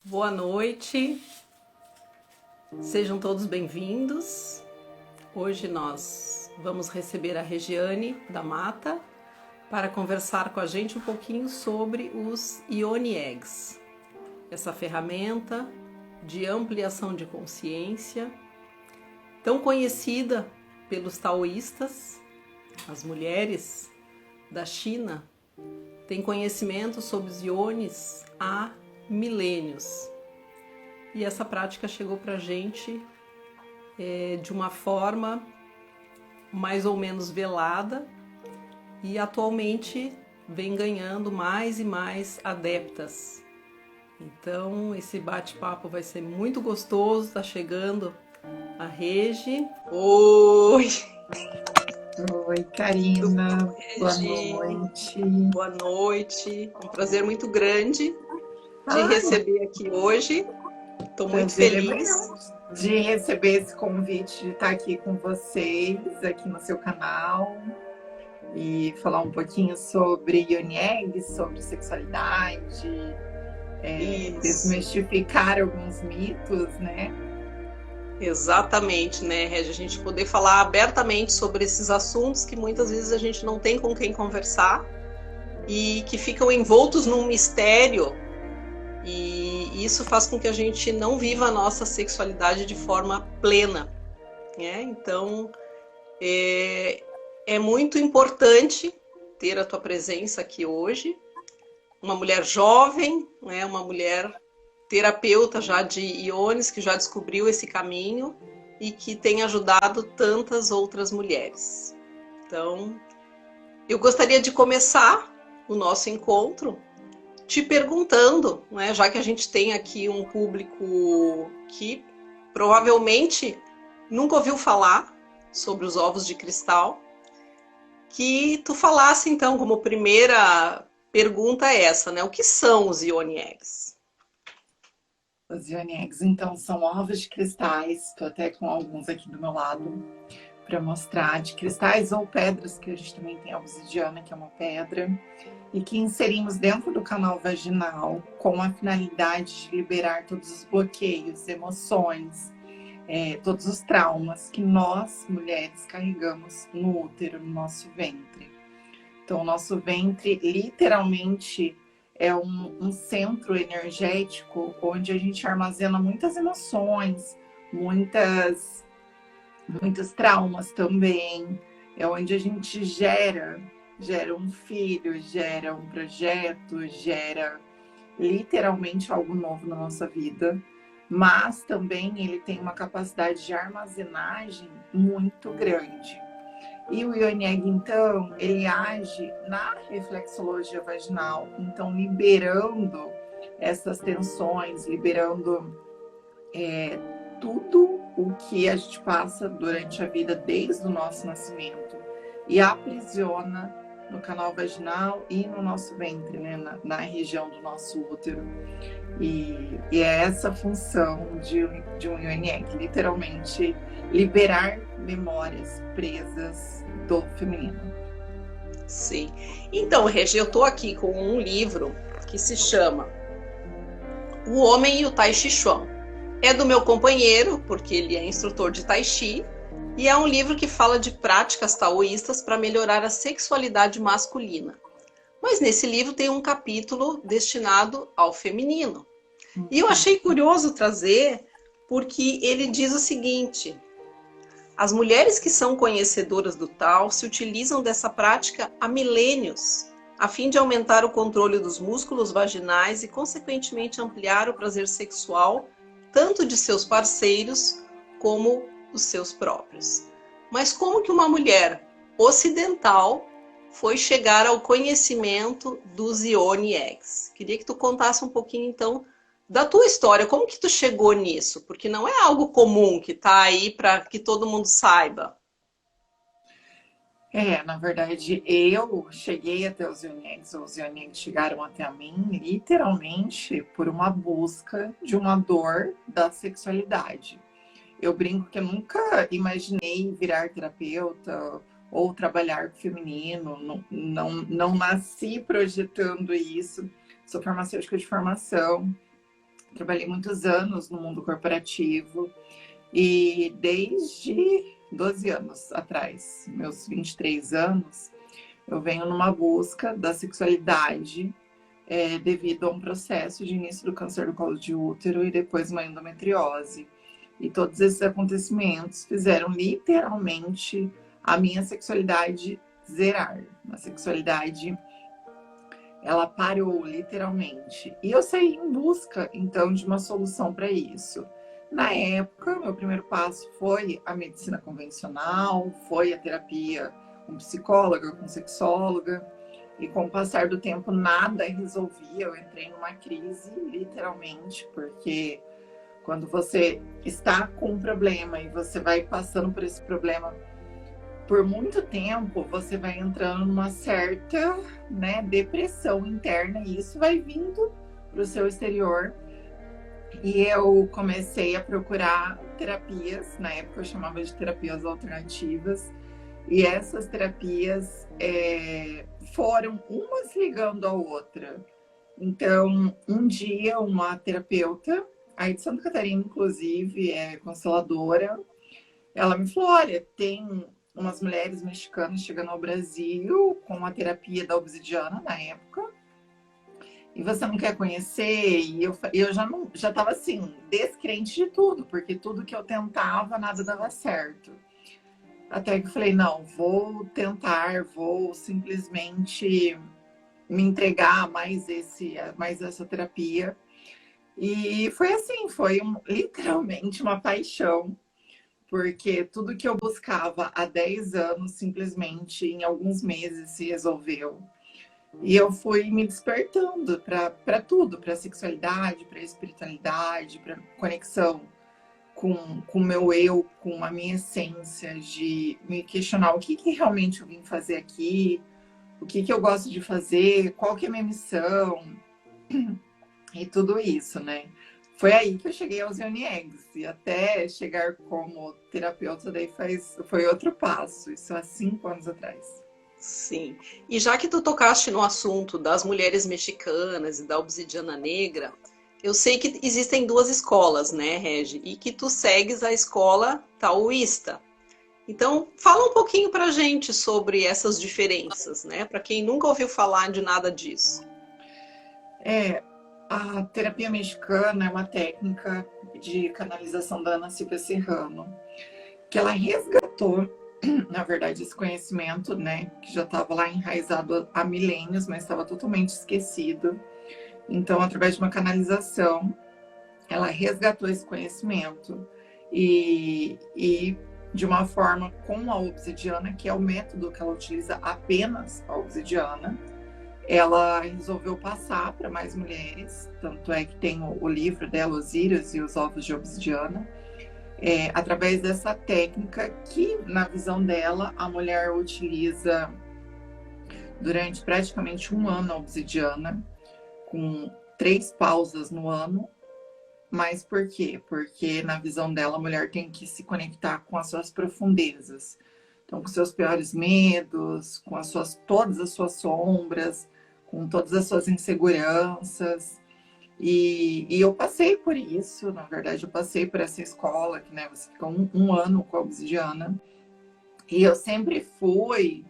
Boa noite, sejam todos bem-vindos. Hoje nós vamos receber a Regiane da Mata para conversar com a gente um pouquinho sobre os Yoni Eggs, essa ferramenta de ampliação de consciência, tão conhecida pelos taoístas. As mulheres da China têm conhecimento sobre os Yonis há milênios. E essa prática chegou para a gente de uma forma mais ou menos velada e atualmente vem ganhando mais e mais adeptas. Então esse bate-papo vai ser muito gostoso. Tá chegando a Regi. Oi! Oi, Karina. Regi. Boa noite. Boa noite. É um prazer muito grande de receber aqui hoje. Estou muito feliz de receber esse convite, de estar aqui com vocês, aqui no seu canal, e falar um pouquinho sobre Yoni Eggs, sobre sexualidade, desmistificar alguns mitos, né? Exatamente, né, Regi? A gente poder falar abertamente sobre esses assuntos que muitas vezes a gente não tem com quem conversar e que ficam envoltos num mistério, e isso faz com que a gente não viva a nossa sexualidade de forma plena, né? Então, é muito importante ter a tua presença aqui hoje, uma mulher jovem, né? Uma mulher terapeuta já de Iones, que já descobriu esse caminho e que tem ajudado tantas outras mulheres. Então, eu gostaria de começar o nosso encontro te perguntando, né, já que a gente tem aqui um público que provavelmente nunca ouviu falar sobre os ovos de cristal, que tu falasse então como primeira pergunta essa, né? O que são os Yoni Eggs? Os Yoni Eggs, então, são ovos de cristais. Estou até com alguns aqui do meu lado para mostrar, de cristais ou pedras, que a gente também tem a obsidiana, que é uma pedra, e que inserimos dentro do canal vaginal com a finalidade de liberar todos os bloqueios, emoções, todos os traumas que nós, mulheres, carregamos no útero, no nosso ventre. Então, o nosso ventre, literalmente, é um centro energético onde a gente armazena muitas emoções, muitos traumas também. É onde a gente gera um filho, gera um projeto, gera literalmente algo novo na nossa vida. Mas também ele tem uma capacidade de armazenagem muito grande. E o Yoni Egg, então, ele age na reflexologia vaginal, então liberando essas tensões, liberando tudo o que a gente passa durante a vida desde o nosso nascimento e aprisiona no canal vaginal e no nosso ventre, né, na região do nosso útero. E é essa a função de um Yoni Egg, literalmente liberar memórias presas do feminino. Sim. Então, Regi, eu estou aqui com um livro que se chama O Homem e o Tai Chi Chuan. É do meu companheiro, porque ele é instrutor de Tai Chi, e é um livro que fala de práticas taoístas para melhorar a sexualidade masculina. Mas nesse livro tem um capítulo destinado ao feminino. E eu achei curioso trazer, porque ele diz o seguinte: as mulheres que são conhecedoras do Tao se utilizam dessa prática há milênios, a fim de aumentar o controle dos músculos vaginais e, consequentemente, ampliar o prazer sexual, tanto de seus parceiros como dos seus próprios. Mas como que uma mulher ocidental foi chegar ao conhecimento dos Yoni Eggs? Queria que tu contasse um pouquinho, então, da tua história. Como que tu chegou nisso? Porque não é algo comum que está aí para que todo mundo saiba. Na verdade, eu cheguei até os Yoni Eggs chegaram até a mim, literalmente, por uma busca de uma dor da sexualidade. Eu brinco que eu nunca imaginei virar terapeuta ou trabalhar com feminino, não nasci projetando isso. Sou farmacêutica de formação, trabalhei muitos anos no mundo corporativo e desde 12 anos atrás, meus 23 anos, eu venho numa busca da sexualidade devido a um processo de início do câncer do colo de útero e depois uma endometriose. E todos esses acontecimentos fizeram literalmente a minha sexualidade zerar. A sexualidade, ela parou literalmente. E eu saí em busca, então, de uma solução para isso. Na época, meu primeiro passo foi a medicina convencional, foi a terapia com psicóloga, com sexóloga. E com o passar do tempo, nada resolvia. Eu entrei numa crise, literalmente, porque quando você está com um problema e você vai passando por esse problema por muito tempo, você vai entrando numa certa, né, depressão interna e isso vai vindo para o seu exterior. E eu comecei a procurar terapias, na época eu chamava de terapias alternativas, e essas terapias foram umas ligando a outra. Então, um dia, uma terapeuta, aí de Santa Catarina, inclusive, consteladora, ela me falou, olha, tem umas mulheres mexicanas chegando ao Brasil com a terapia da obsidiana na época, e você não quer conhecer? E eu já estava assim, descrente de tudo, porque tudo que eu tentava, nada dava certo. Até que eu falei, não, vou tentar, vou simplesmente me entregar a mais essa terapia. E foi assim, foi literalmente uma paixão, porque tudo que eu buscava há 10 anos, simplesmente em alguns meses se resolveu. E eu fui me despertando para tudo, para a sexualidade, para a espiritualidade, para conexão com o meu eu, com a minha essência, de me questionar o que realmente eu vim fazer aqui, o que eu gosto de fazer, qual que é a minha missão, e tudo isso, né? Foi aí que eu cheguei aos Yoni Eggs, e até chegar como terapeuta daí foi outro passo, isso há 5 anos atrás. Sim. E já que tu tocaste no assunto das mulheres mexicanas e da obsidiana negra, eu sei que existem 2 escolas, né, Regi? E que tu segues a escola taoísta. Então, fala um pouquinho pra gente sobre essas diferenças, né? Para quem nunca ouviu falar de nada disso. A terapia mexicana é uma técnica de canalização da Ana Silvia Serrano, que ela resgatou, na verdade, esse conhecimento, né, que já estava lá enraizado há milênios, mas estava totalmente esquecido. Então, através de uma canalização, ela resgatou esse conhecimento e de uma forma com a obsidiana, que é o método que ela utiliza apenas a obsidiana, ela resolveu passar para mais mulheres, tanto é que tem o livro dela, Osíris e os Ovos de Obsidiana, através dessa técnica que, na visão dela, a mulher utiliza durante praticamente 1 ano a obsidiana, com 3 pausas no ano. Mas por quê? Porque na visão dela a mulher tem que se conectar com as suas profundezas. Então, com seus piores medos, com todas as suas sombras, com todas as suas inseguranças. E eu passei por isso, na verdade, eu passei por essa escola, que, né, você fica um ano com a obsidiana. E eu sempre fui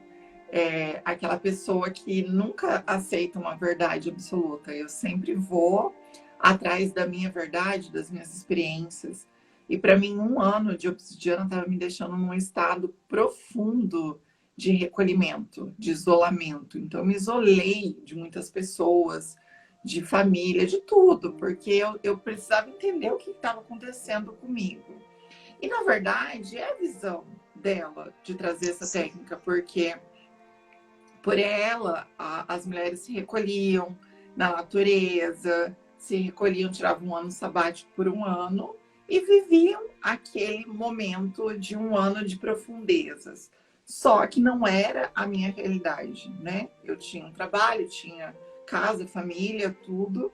aquela pessoa que nunca aceita uma verdade absoluta. Eu sempre vou atrás da minha verdade, das minhas experiências. E para mim, 1 ano de obsidiana estava me deixando num estado profundo de recolhimento, de isolamento. Então, eu me isolei de muitas pessoas, de família, de tudo, porque eu precisava entender o que estava acontecendo comigo. E, na verdade, é a visão dela de trazer essa técnica, porque por ela, as mulheres se recolhiam na natureza, se recolhiam, tiravam 1 ano sabático por 1 ano e viviam aquele momento de 1 ano de profundezas. Só que não era a minha realidade, né? Eu tinha um trabalho, tinha casa, família, tudo.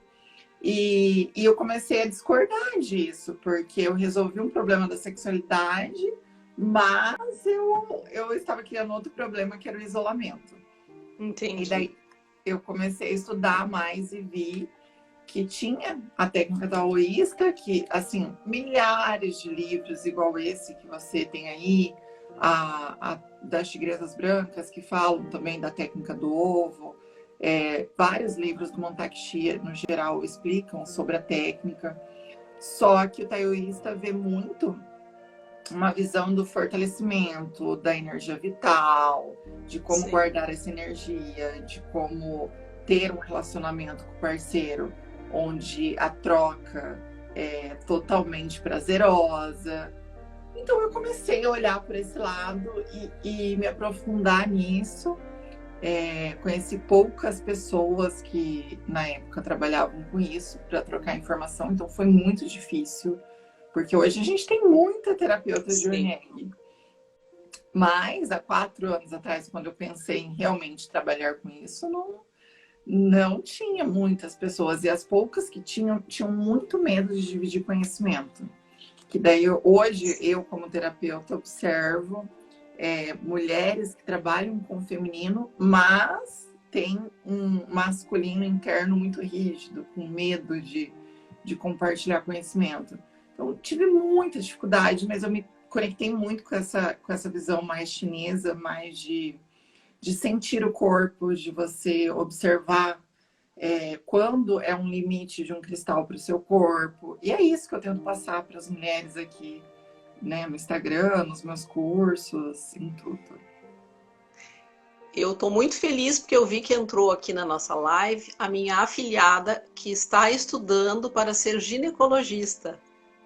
E eu comecei a discordar disso, porque eu resolvi um problema da sexualidade, mas eu estava criando outro problema, que era o isolamento. Entendi. E daí eu comecei a estudar mais e vi que tinha a técnica taoísta, que, assim, milhares de livros igual esse que você tem aí, das tigresas brancas, que falam também da técnica do ovo, vários livros do Montague Chia, no geral, explicam sobre a técnica, só que o taoísta vê muito uma visão do fortalecimento, da energia vital, de como guardar essa energia, de como ter um relacionamento com o parceiro, onde a troca é totalmente prazerosa. Então eu comecei a olhar por esse lado e me aprofundar nisso. Conheci poucas pessoas que na época trabalhavam com isso para trocar informação, então foi muito difícil, porque hoje a gente tem muita terapeuta de ONEG. Mas há 4 anos atrás, quando eu pensei em realmente trabalhar com isso, não tinha muitas pessoas, e as poucas que tinham muito medo de dividir conhecimento. Que daí hoje eu, como terapeuta, observo mulheres que trabalham com o feminino, mas tem um masculino interno muito rígido, com medo de compartilhar conhecimento. Então, tive muita dificuldade, mas eu me conectei muito com essa visão mais chinesa, mais de sentir o corpo, de você observar quando é um limite de um cristal para o seu corpo. E é isso que eu tento passar para as mulheres aqui, né, no Instagram, nos meus cursos, em tudo. Eu estou muito feliz porque eu vi que entrou aqui na nossa live a minha afilhada que está estudando para ser ginecologista.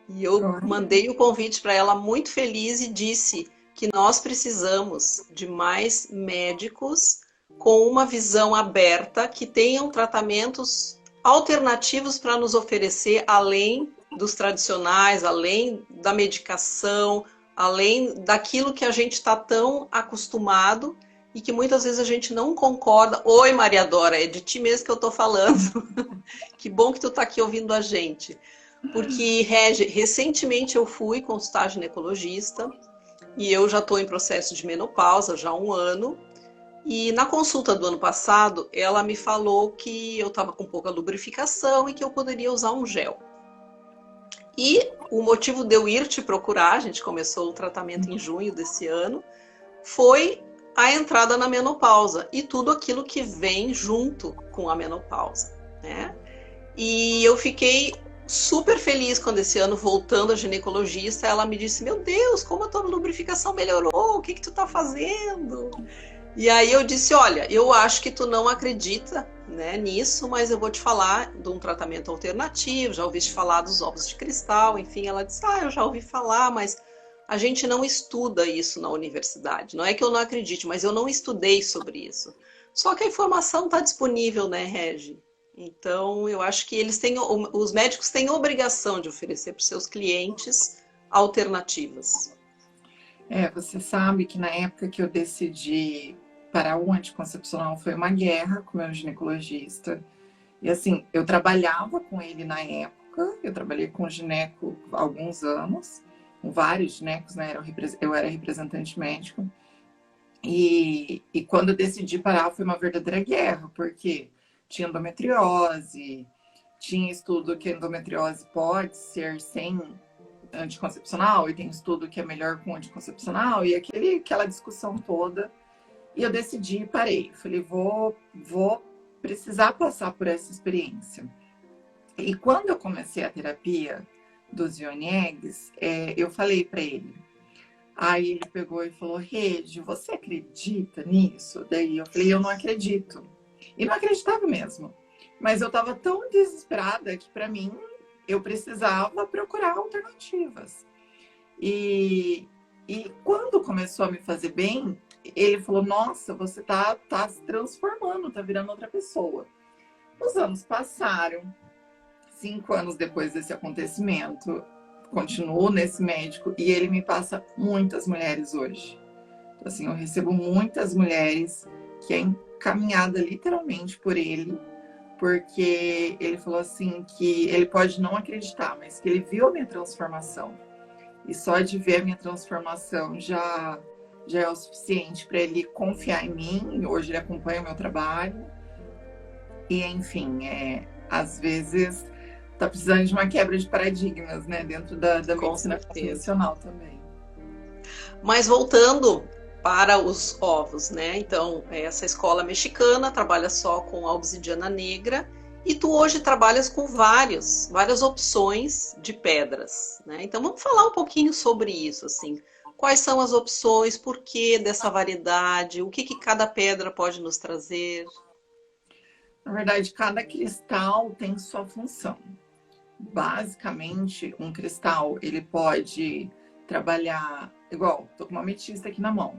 E eu mandei o convite para ela muito feliz e disse que nós precisamos de mais médicos com uma visão aberta, que tenham tratamentos alternativos para nos oferecer, além dos tradicionais, além da medicação, além daquilo que a gente está tão acostumado e que muitas vezes a gente não concorda. Oi, Maria Dora, é de ti mesmo que eu estou falando. Que bom que tu está aqui ouvindo a gente. Porque, Regi, recentemente eu fui consultar ginecologista e eu já estou em processo de menopausa já há 1 ano. E na consulta do ano passado, ela me falou que eu estava com pouca lubrificação e que eu poderia usar um gel. E o motivo de eu ir te procurar, a gente começou o tratamento em junho desse ano, foi a entrada na menopausa e tudo aquilo que vem junto com a menopausa, né? E eu fiquei super feliz quando esse ano, voltando a ginecologista, ela me disse: meu Deus, como a tua lubrificação melhorou, o que tu tá fazendo? E aí eu disse: olha, eu acho que tu não acredita, né, nisso, mas eu vou te falar de um tratamento alternativo, já ouviste falar dos ovos de cristal, enfim. Ela disse: eu já ouvi falar, mas a gente não estuda isso na universidade. Não é que eu não acredite, mas eu não estudei sobre isso. Só que a informação está disponível, né, Regi? Então, eu acho que os médicos têm obrigação de oferecer para os seus clientes alternativas. Você sabe que na época que eu decidi parar o anticoncepcional foi uma guerra com o meu ginecologista. E assim, eu trabalhava com ele na época, eu trabalhei com gineco há alguns anos, com vários ginecos, né? Eu era representante médico. E quando eu decidi parar foi uma verdadeira guerra, porque tinha endometriose, tinha estudo que a endometriose pode ser sem anticoncepcional, e tem estudo que é melhor com anticoncepcional, e aquela discussão toda. E eu decidi e parei. Falei, vou precisar passar por essa experiência. E quando eu comecei a terapia dos Yonegs, eu falei para ele. Aí ele pegou e falou: Regi, você acredita nisso? Daí eu falei: eu não acredito. E não acreditava mesmo. Mas eu estava tão desesperada que, para mim, eu precisava procurar alternativas. E quando começou a me fazer bem, ele falou: nossa, você tá se transformando, tá virando outra pessoa. Os anos passaram. 5 anos depois desse acontecimento, continuo nesse médico e ele me passa muitas mulheres hoje. Então, assim, eu recebo muitas mulheres que é encaminhada literalmente por ele, porque ele falou assim que ele pode não acreditar, mas que ele viu a minha transformação. E só de ver a minha transformação já é o suficiente para ele confiar em mim. Hoje ele acompanha o meu trabalho. E, enfim, às vezes está precisando de uma quebra de paradigmas, né? Dentro da Com medicina certeza. convencional também. Mas voltando para os ovos, né? Então, essa escola mexicana trabalha só com a obsidiana negra e tu hoje trabalhas com várias opções de pedras, né? Então, vamos falar um pouquinho sobre isso, assim. Quais são as opções, por que dessa variedade, o que cada pedra pode nos trazer? Na verdade, cada cristal tem sua função. Basicamente, um cristal, ele pode trabalhar igual, tô com uma ametista aqui na mão.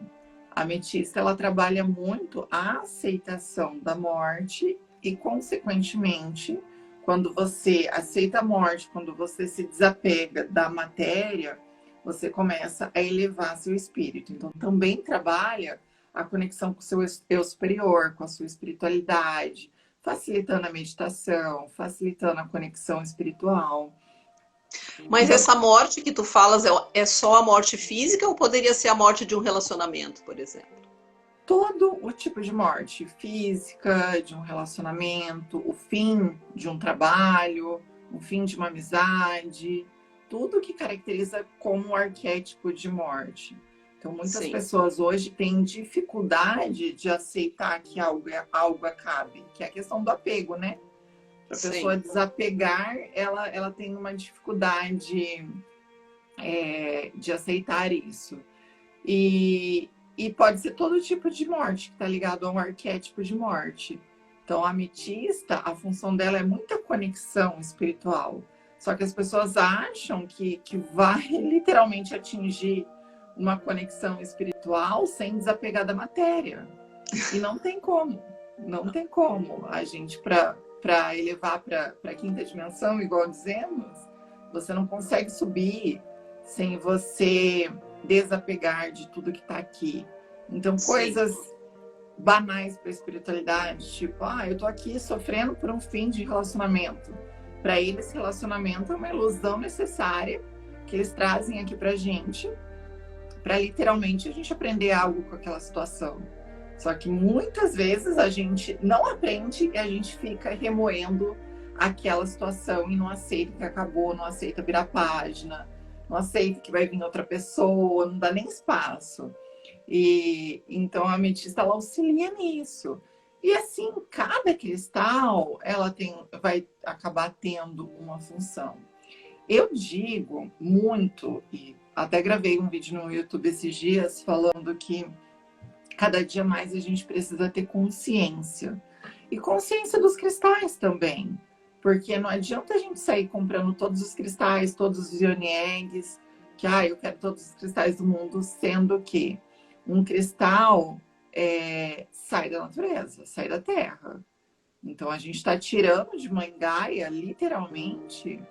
A ametista, ela trabalha muito a aceitação da morte e, consequentemente, quando você aceita a morte, quando você se desapega da matéria, você começa a elevar seu espírito. Então, também trabalha a conexão com o seu eu superior, com a sua espiritualidade, facilitando a meditação, facilitando a conexão espiritual. Mas Então, essa morte que tu falas é só a morte física ou poderia ser a morte de um relacionamento, por exemplo? todo o tipo de morte física, de um relacionamento, o fim de um trabalho, o fim de uma amizade, tudo que caracteriza como um arquétipo de morte. Então, muitas Sim. pessoas hoje têm dificuldade de aceitar que algo acabe, que é a questão do apego, né? Para a pessoa desapegar, ela tem uma dificuldade de aceitar isso. E pode ser todo tipo de morte que está ligado a um arquétipo de morte. Então, a ametista, a função dela é muita conexão espiritual. Só que as pessoas acham que vai literalmente atingir uma conexão espiritual sem desapegar da matéria. E não tem como. Não tem como. A gente, para elevar para a quinta dimensão, igual dizemos, você não consegue subir sem você desapegar de tudo que está aqui. Então, coisas banais para a espiritualidade, tipo, eu tô aqui sofrendo por um fim de relacionamento. Para eles, relacionamento é uma ilusão necessária que eles trazem aqui pra gente, para literalmente a gente aprender algo com aquela situação. Só que muitas vezes a gente não aprende e a gente fica remoendo aquela situação e não aceita que acabou, não aceita virar página, não aceita que vai vir outra pessoa, não dá nem espaço. E então a ametista, ela auxilia nisso. E assim, cada cristal, ela vai acabar tendo uma função. Eu digo muito, e até gravei um vídeo no YouTube esses dias falando que cada dia mais a gente precisa ter consciência. E consciência dos cristais também. Porque não adianta a gente sair comprando todos os cristais, todos os Yoni Eggs, que eu quero todos os cristais do mundo, sendo que um cristal sai da natureza, sai da terra. Então a gente está tirando de Mãe Gaia, literalmente,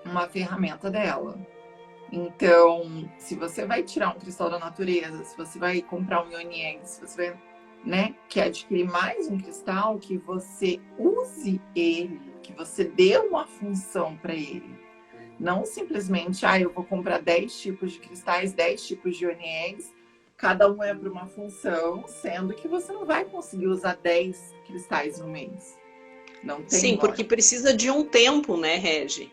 uma ferramenta dela. Então, se você vai tirar um cristal da natureza, se você vai comprar um Yoni Egg, se você vai, quer adquirir mais um cristal, que você use ele, que você dê uma função para ele. Não simplesmente, eu vou comprar 10 tipos de cristais, 10 tipos de Yoni Eggs, cada um é para uma função, sendo que você não vai conseguir usar 10 cristais no mês. Não tem Sim, lógica. porque precisa de um tempo, né, Regi?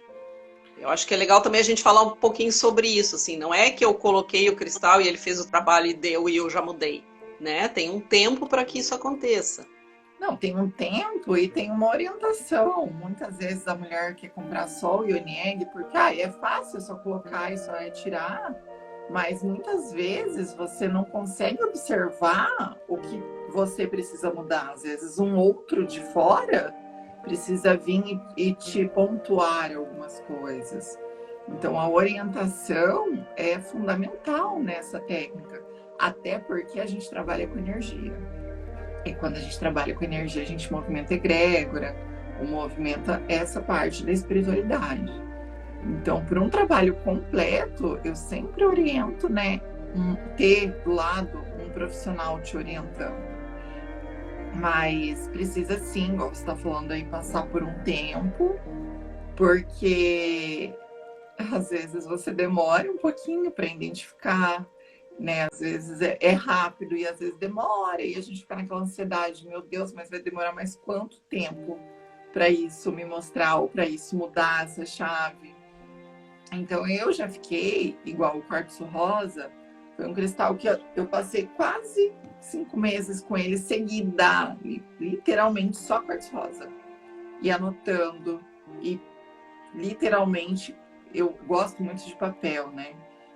Eu acho que é legal também a gente falar um pouquinho sobre isso, assim, não é que eu coloquei o cristal e ele fez o trabalho e deu e eu já mudei, né? Tem um tempo para que isso aconteça. Não, tem um tempo e tem uma orientação. Muitas vezes a mulher quer comprar só o Yoni Egg porque é fácil, é só colocar e só tirar. Mas muitas vezes você não consegue observar o que você precisa mudar. Às vezes um outro de fora precisa vir e te pontuar algumas coisas. Então a orientação é fundamental nessa técnica, até porque a gente trabalha com energia. E quando a gente trabalha com energia, a gente movimenta egrégora, ou movimenta essa parte da espiritualidade. Então, por um trabalho completo, eu sempre oriento, ter do lado um profissional te orientando. Mas precisa sim, igual você está falando aí, passar por um tempo, porque às vezes você demora um pouquinho para identificar, às vezes é rápido e às vezes demora, e a gente fica naquela ansiedade, meu Deus, mas vai demorar mais quanto tempo para isso me mostrar ou para isso mudar essa chave. Então eu já fiquei igual o quartzo rosa. Foi um cristal que eu passei quase 5 meses com ele seguida, literalmente só quartzo rosa. E anotando, e literalmente, eu gosto muito de papel, né?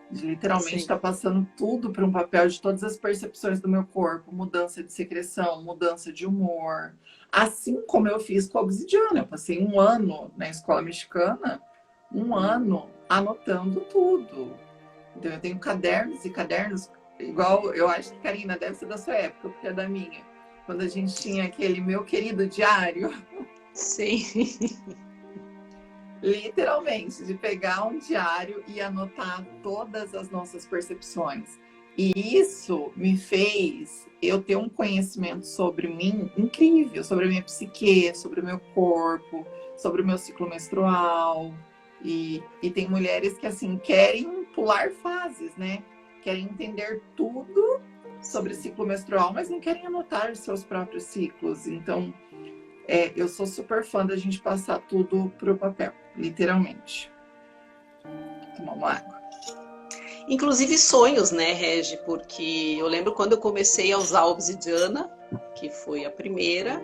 De literalmente estar passando tudo para um papel, de todas as percepções do meu corpo, mudança de secreção, mudança de humor. Assim como eu fiz com a obsidiana. Eu passei 1 ano na escola mexicana, 1 ano anotando tudo. Então eu tenho cadernos e cadernos, igual eu acho que, Karina, deve ser da sua época, porque é da minha. Quando a gente tinha aquele meu querido diário. Sim. Literalmente, de pegar um diário e anotar todas as nossas percepções. E isso me fez eu ter um conhecimento sobre mim incrível, sobre a minha psique, sobre o meu corpo, sobre o meu ciclo menstrual. E tem mulheres que, assim, querem pular fases, né? Querem entender tudo sobre ciclo menstrual, mas não querem anotar os seus próprios ciclos. Então, eu sou super fã da gente passar tudo pro papel, literalmente. Tomar uma água. Inclusive sonhos, né, Regi? Porque eu lembro quando eu comecei a usar a obsidiana, que foi a primeira,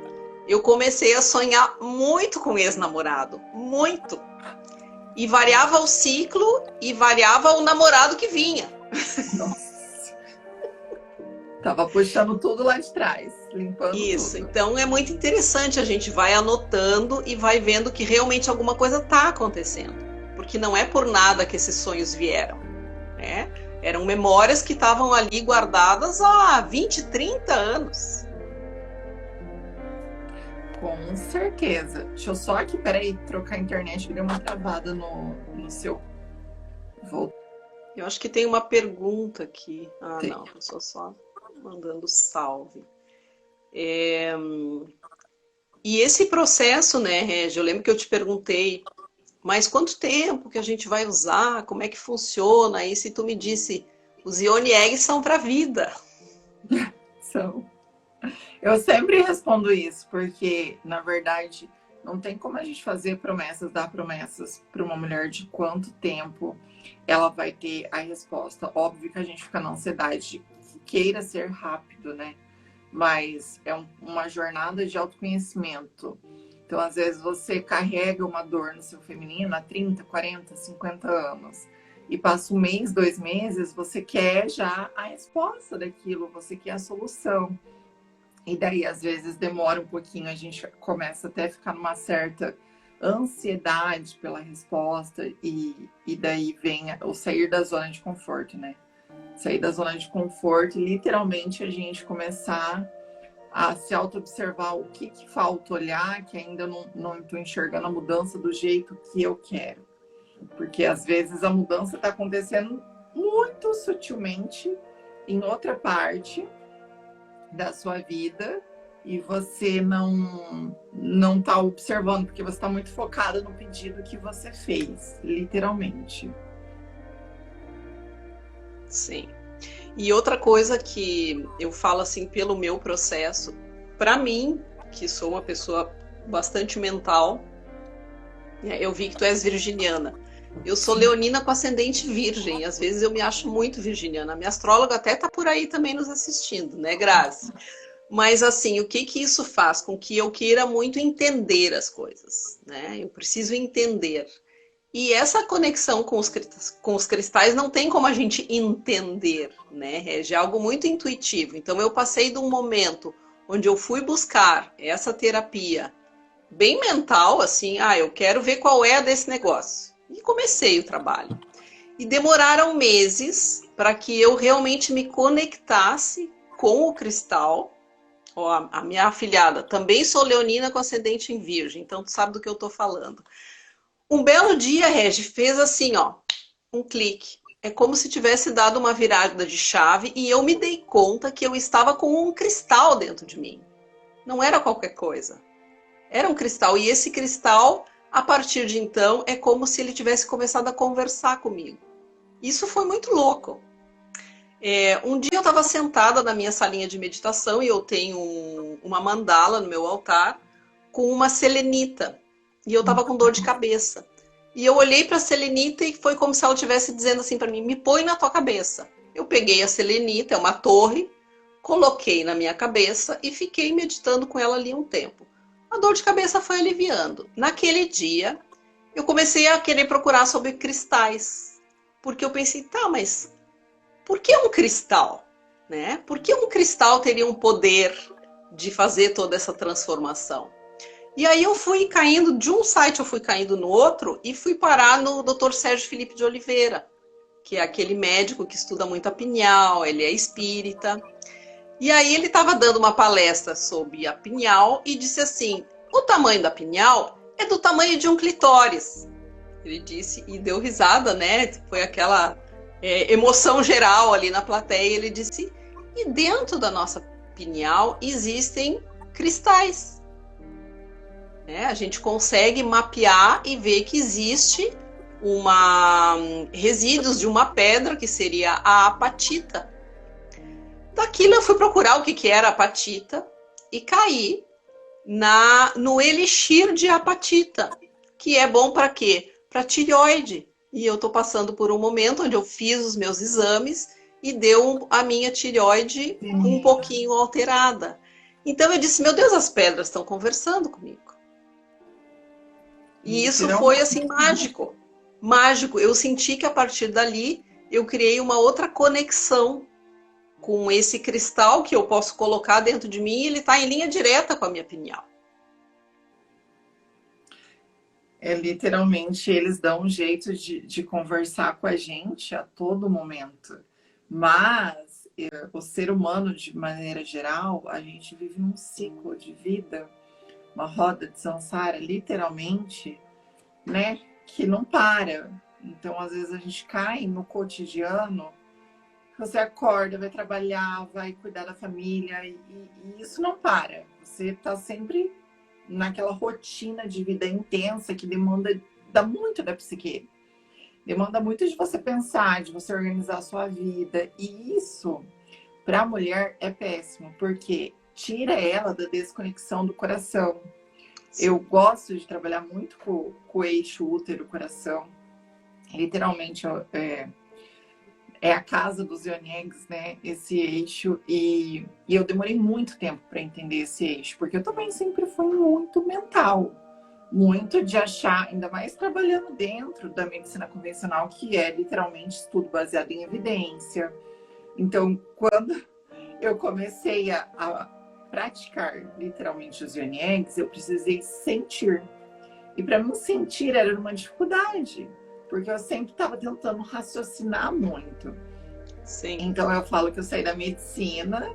eu comecei a sonhar muito com ex-namorado. Muito. E variava o ciclo e variava o namorado que vinha. Nossa. Tava puxando tudo lá de trás, limpando Isso, tudo. então é muito interessante, a gente vai anotando e vai vendo que realmente alguma coisa está acontecendo. Porque não é por nada que esses sonhos vieram, né? Eram memórias que estavam ali guardadas há 20, 30 anos. Com certeza. Deixa eu só aqui, peraí, trocar a internet, que deu uma travada no seu... Eu acho que tem uma pergunta aqui. Ah, Tem. não, estou só mandando salve. E esse processo, né, Regi, eu lembro que eu te perguntei, mas quanto tempo que a gente vai usar? Como é que funciona? E se tu me disse, os Ioni Eggs são para a vida. São. Eu sempre respondo isso, porque, na verdade, não tem como a gente fazer promessas, dar promessas para uma mulher de quanto tempo ela vai ter a resposta. Óbvio que a gente fica na ansiedade, queira ser rápido, né? Mas é uma jornada de autoconhecimento. Então, às vezes, você carrega uma dor no seu feminino há 30, 40, 50 anos. E passa 1 mês, 2 meses, você quer já a resposta daquilo, você quer a solução. E daí, às vezes, demora um pouquinho, a gente começa até a ficar numa certa ansiedade pela resposta, e daí vem o sair da zona de conforto, né? Sair da zona de conforto e literalmente a gente começar a se auto-observar o que falta olhar, que ainda não estou enxergando a mudança do jeito que eu quero. Porque às vezes a mudança está acontecendo muito sutilmente em outra parte da sua vida e você não está observando, porque você está muito focada no pedido que você fez, literalmente. Sim. E outra coisa que eu falo assim pelo meu processo, para mim, que sou uma pessoa bastante mental, eu vi que tu és virginiana. Eu sou leonina com ascendente virgem, às vezes eu me acho muito virginiana. A minha astróloga até tá por aí também nos assistindo, né, Grazi? Mas assim, o que isso faz? Com que eu queira muito entender as coisas, né? Eu preciso entender. E essa conexão com os cristais não tem como a gente entender, né? É algo muito intuitivo. Então eu passei de um momento onde eu fui buscar essa terapia bem mental, assim, eu quero ver qual é a desse negócio. E comecei o trabalho. E demoraram meses para que eu realmente me conectasse com o cristal. A minha afilhada, também sou leonina com ascendente em virgem, então tu sabe do que eu estou falando. Um belo dia, Regi, fez assim, um clique. É como se tivesse dado uma virada de chave e eu me dei conta que eu estava com um cristal dentro de mim. Não era qualquer coisa. Era um cristal. E esse cristal, a partir de então, é como se ele tivesse começado a conversar comigo. Isso foi muito louco. Um dia eu estava sentada na minha salinha de meditação e eu tenho uma mandala no meu altar, com uma selenita. E eu estava com dor de cabeça. E eu olhei para a selenita e foi como se ela estivesse dizendo assim para mim, me põe na tua cabeça. Eu peguei a selenita, é uma torre, coloquei na minha cabeça e fiquei meditando com ela ali um tempo. A dor de cabeça foi aliviando. Naquele dia, eu comecei a querer procurar sobre cristais. Porque eu pensei, tá, mas por que um cristal? Né? Por que um cristal teria um poder de fazer toda essa transformação? E aí eu fui caindo, de um site eu fui caindo no outro e fui parar no Dr. Sérgio Felipe de Oliveira, que é aquele médico que estuda muito a pineal, ele é espírita. E aí ele estava dando uma palestra sobre a pineal e disse assim, o tamanho da pineal é do tamanho de um clitóris. Ele disse, e deu risada, né? Foi aquela emoção geral ali na plateia. Ele disse, e dentro da nossa pineal existem cristais. A gente consegue mapear e ver que existe resíduos de uma pedra que seria a apatita. Daquilo eu fui procurar o que era apatita e caí no elixir de apatita, que é bom para quê? Para tireoide. E eu estou passando por um momento onde eu fiz os meus exames e deu a minha tireoide um pouquinho alterada. Então eu disse, meu Deus, as pedras estão conversando comigo. E isso foi assim mágico. Mágico. Eu senti que a partir dali eu criei uma outra conexão com esse cristal que eu posso colocar dentro de mim e ele está em linha direta com a minha pineal. Literalmente, eles dão um jeito de conversar com a gente a todo momento. Mas o ser humano, de maneira geral, a gente vive num ciclo de vida, uma roda de samsara, literalmente, né, que não para. Então, às vezes, a gente cai no cotidiano, você acorda, vai trabalhar, vai cuidar da família, e isso não para. Você está sempre naquela rotina de vida intensa que dá muito da psique. Demanda muito de você pensar, de você organizar a sua vida. E isso, para a mulher, é péssimo, porque tira ela da desconexão do coração. Sim. Eu gosto de trabalhar muito com o eixo útero-coração. Literalmente, é a casa dos Yoni Eggs, né? Esse eixo. E eu demorei muito tempo para entender esse eixo, porque eu também sempre fui muito mental. Muito de achar, ainda mais trabalhando dentro da medicina convencional, que é literalmente estudo baseado em evidência. Então, quando eu comecei a praticar literalmente os Yoni Eggs, eu precisei sentir. E para mim sentir era uma dificuldade, porque eu sempre estava tentando raciocinar muito. Sim. Então eu falo que eu saí da medicina,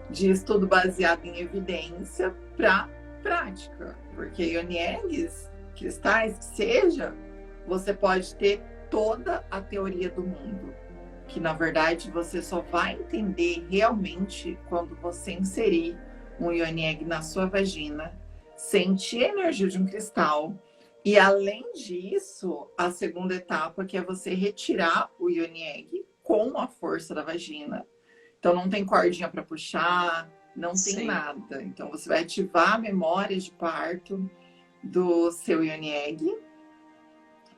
de estudo baseado em evidência, para prática. Porque Yoni Eggs, cristais, que seja, você pode ter toda a teoria do mundo. Que na verdade você só vai entender realmente quando você inserir um Yoni Egg na sua vagina, sentir a energia de um cristal. E além disso, a segunda etapa, que é você retirar o Yoni Egg com a força da vagina. Então não tem cordinha para puxar, não Sim. tem nada. Então você vai ativar a memória de parto do seu Yoni Egg,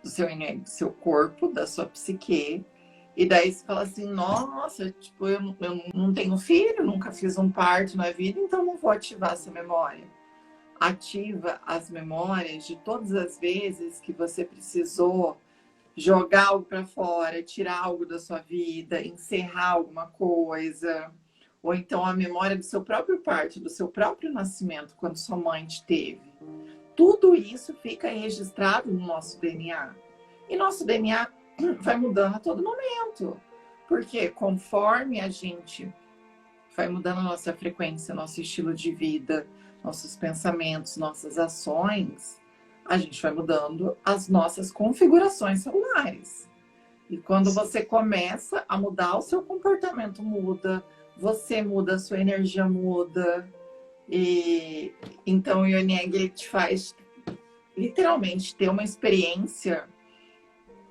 do seu corpo, da sua psique. E daí você fala assim, nossa, tipo, eu não tenho filho, nunca fiz um parto na vida, então não vou ativar essa memória. Ativa as memórias de todas as vezes que você precisou jogar algo para fora, tirar algo da sua vida, encerrar alguma coisa. Ou então a memória do seu próprio parto, do seu próprio nascimento, quando sua mãe te teve. Tudo isso fica registrado no nosso DNA. E nosso DNA vai mudando a todo momento. Porque conforme a gente vai mudando a nossa frequência, nosso estilo de vida, nossos pensamentos, nossas ações, a gente vai mudando as nossas configurações celulares. E quando você começa a mudar, o seu comportamento muda, você muda, a sua energia muda. E então o Yoni Egg, ele te faz literalmente ter uma experiência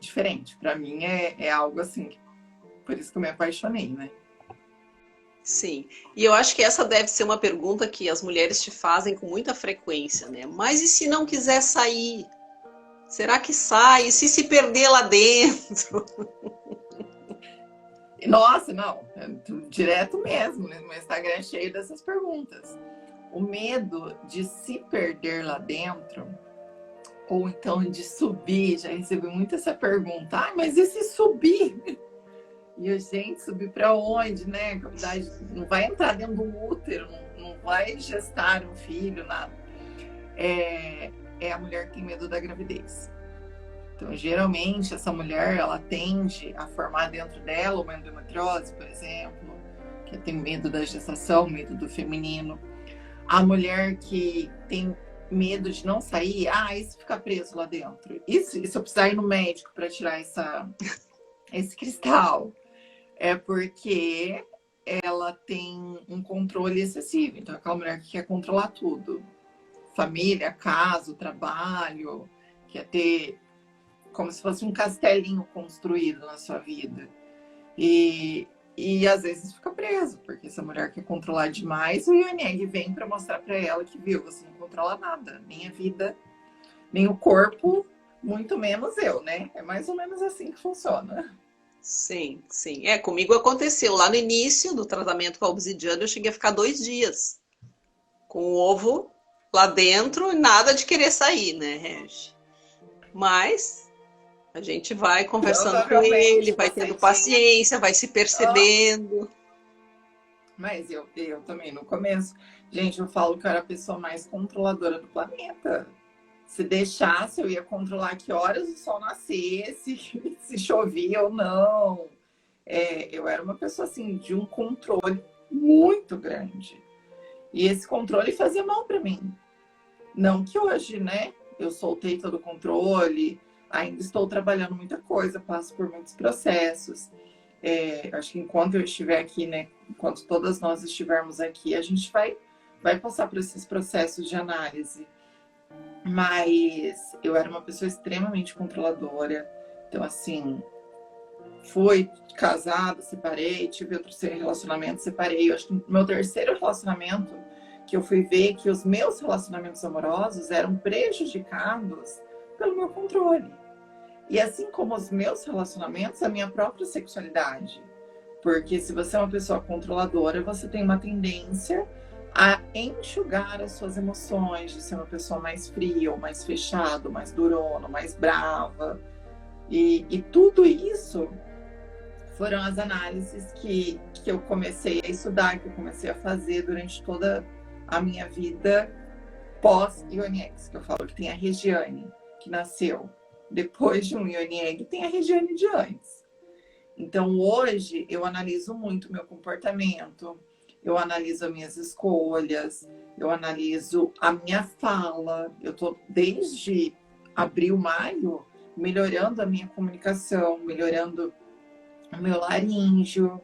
diferente. Para mim é algo assim, por isso que eu me apaixonei, né? Sim. E eu acho que essa deve ser uma pergunta que as mulheres te fazem com muita frequência, né? Mas e se não quiser sair? Será que sai? E se perder lá dentro? Nossa, não, direto mesmo, né? Meu Instagram é cheio dessas perguntas. O medo de se perder lá dentro, ou então de subir, já recebi muito essa pergunta. Ah, mas e se subir? E a gente subir para onde, né? A gravidade não vai entrar dentro do útero, não vai gestar um filho, nada. É a mulher que tem medo da gravidez. Então, geralmente, essa mulher, ela tende a formar dentro dela uma endometriose, por exemplo, que tem medo da gestação, medo do feminino. A mulher que tem medo de não sair, e se ficar preso lá dentro? E se eu precisar ir no médico para tirar esse cristal? É porque ela tem um controle excessivo. Então, aquela mulher que quer controlar tudo. Família, casa, trabalho, quer ter como se fosse um castelinho construído na sua vida. E às vezes fica preso, porque essa mulher quer controlar demais, o Ioneg vem para mostrar para ela que, viu, você não controla nada, nem a vida, nem o corpo, muito menos eu, né? É mais ou menos assim que funciona. Sim, sim. Comigo aconteceu. Lá no início do tratamento com a obsidiana, eu cheguei a ficar 2 dias com o ovo lá dentro e nada de querer sair, né, Regi? Mas a gente vai conversando com ele, vai tendo paciência, vai se percebendo. Mas eu também, no começo, gente, eu falo que eu era a pessoa mais controladora do planeta. Se deixasse, eu ia controlar que horas o sol nascesse, se chovia ou não. Eu era uma pessoa, assim, de um controle muito grande. E esse controle fazia mal para mim. Não que hoje, né, eu soltei todo o controle, ainda estou trabalhando muita coisa, passo por muitos processos. Acho que enquanto eu estiver aqui, né, enquanto todas nós estivermos aqui, a gente vai passar por esses processos de análise. Mas eu era uma pessoa extremamente controladora. Então, assim, fui casada, separei, tive outro relacionamento, separei. Eu acho que no meu terceiro relacionamento, que eu fui ver que os meus relacionamentos amorosos eram prejudicados pelo meu controle. E assim como os meus relacionamentos, a minha própria sexualidade. Porque se você é uma pessoa controladora, você tem uma tendência a enxugar as suas emoções, de ser uma pessoa mais fria, ou mais fechada, mais durona, mais brava. E tudo isso foram as análises que eu comecei a estudar, que eu comecei a fazer durante toda a minha vida pós-Ioniex, que eu falo que tem a Regiane, que nasceu depois de um Ioniex, tem a Regiane de antes. Então, hoje, eu analiso muito o meu comportamento, eu analiso as minhas escolhas, eu analiso a minha fala. Eu estou, desde abril, maio, melhorando a minha comunicação, melhorando o meu laríngeo.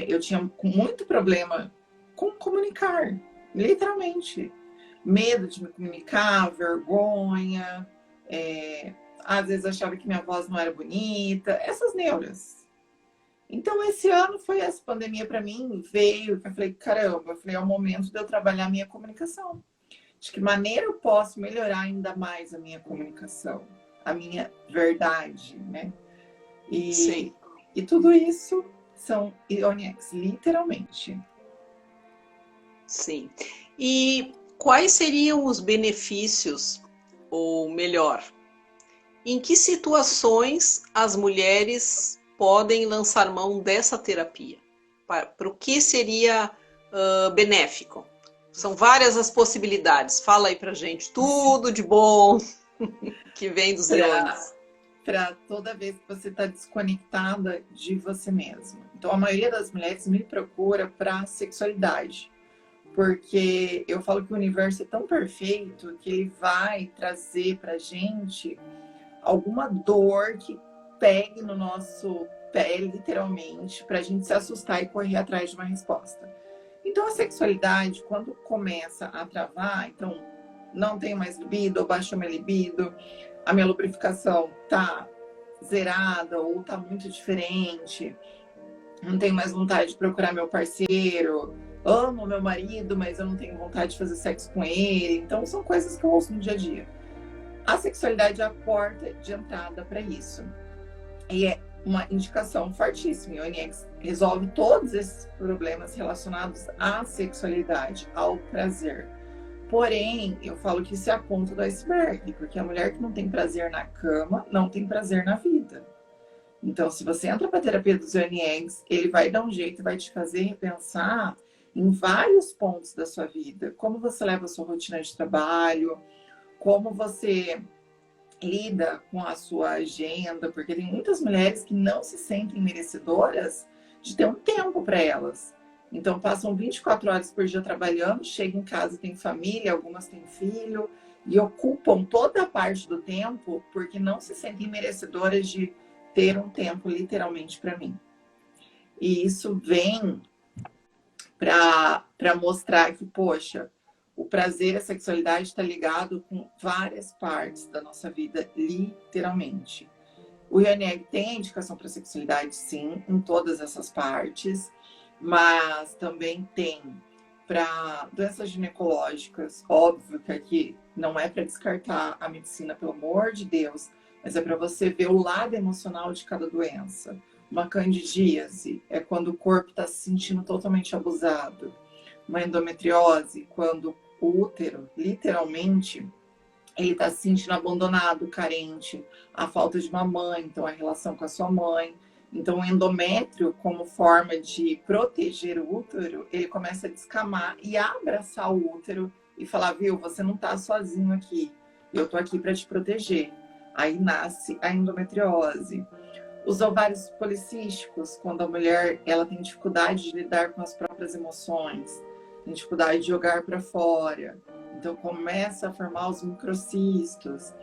Eu tinha muito problema com comunicar, literalmente. Medo de me comunicar, vergonha. Às vezes achava que minha voz não era bonita. Essas neuras. Então, esse ano foi essa pandemia para mim, veio, eu falei, caramba, é o momento de eu trabalhar a minha comunicação. De que maneira eu posso melhorar ainda mais a minha comunicação, a minha verdade, né? Sim. E tudo isso são Ioniex, literalmente. Sim. E quais seriam os benefícios, ou melhor, em que situações as mulheres podem lançar mão dessa terapia? Para o que seria benéfico? São várias as possibilidades. Fala aí pra gente tudo de bom que vem dos iones. Para toda vez que você está desconectada de você mesma. Então, a maioria das mulheres me procura para sexualidade. Porque eu falo que o universo é tão perfeito que ele vai trazer pra gente alguma dor que pegue no nosso pé, literalmente, pra gente se assustar e correr atrás de uma resposta. Então, a sexualidade, quando começa a travar, então, não tenho mais libido, ou baixou minha libido, a minha lubrificação tá zerada ou tá muito diferente, não tenho mais vontade de procurar meu parceiro, amo meu marido, mas eu não tenho vontade de fazer sexo com ele. Então, são coisas que eu ouço no dia a dia. A sexualidade é a porta de entrada para isso. E é uma indicação fortíssima. O ONX resolve todos esses problemas relacionados à sexualidade, ao prazer. Porém, eu falo que isso é a ponta do iceberg, porque a mulher que não tem prazer na cama, não tem prazer na vida. Então, se você entra para a terapia dos ONX, ele vai dar um jeito e vai te fazer repensar em vários pontos da sua vida. Como você leva a sua rotina de trabalho, como você lida com a sua agenda, porque tem muitas mulheres que não se sentem merecedoras de ter um tempo para elas. Então, passam 24 horas por dia trabalhando, chegam em casa, tem família, algumas têm filho, e ocupam toda a parte do tempo porque não se sentem merecedoras de ter um tempo, literalmente, para mim. E isso vem para mostrar que, poxa, o prazer e a sexualidade está ligado com várias partes da nossa vida, literalmente. O IONEG tem indicação para sexualidade, sim, em todas essas partes, mas também tem para doenças ginecológicas. Óbvio que aqui não é para descartar a medicina, pelo amor de Deus, mas é para você ver o lado emocional de cada doença. Uma candidíase é quando o corpo está se sentindo totalmente abusado. Uma endometriose, quando o útero, literalmente, ele está se sentindo abandonado, carente, a falta de uma mãe, então a relação com a sua mãe. Então o endométrio, como forma de proteger o útero, ele começa a descamar e a abraçar o útero e falar, viu, você não está sozinho aqui, eu estou aqui para te proteger. Aí nasce a endometriose. Os ovários policísticos, quando a mulher ela tem dificuldade de lidar com as próprias emoções, tem dificuldade de jogar para fora, então começa a formar os microcistos.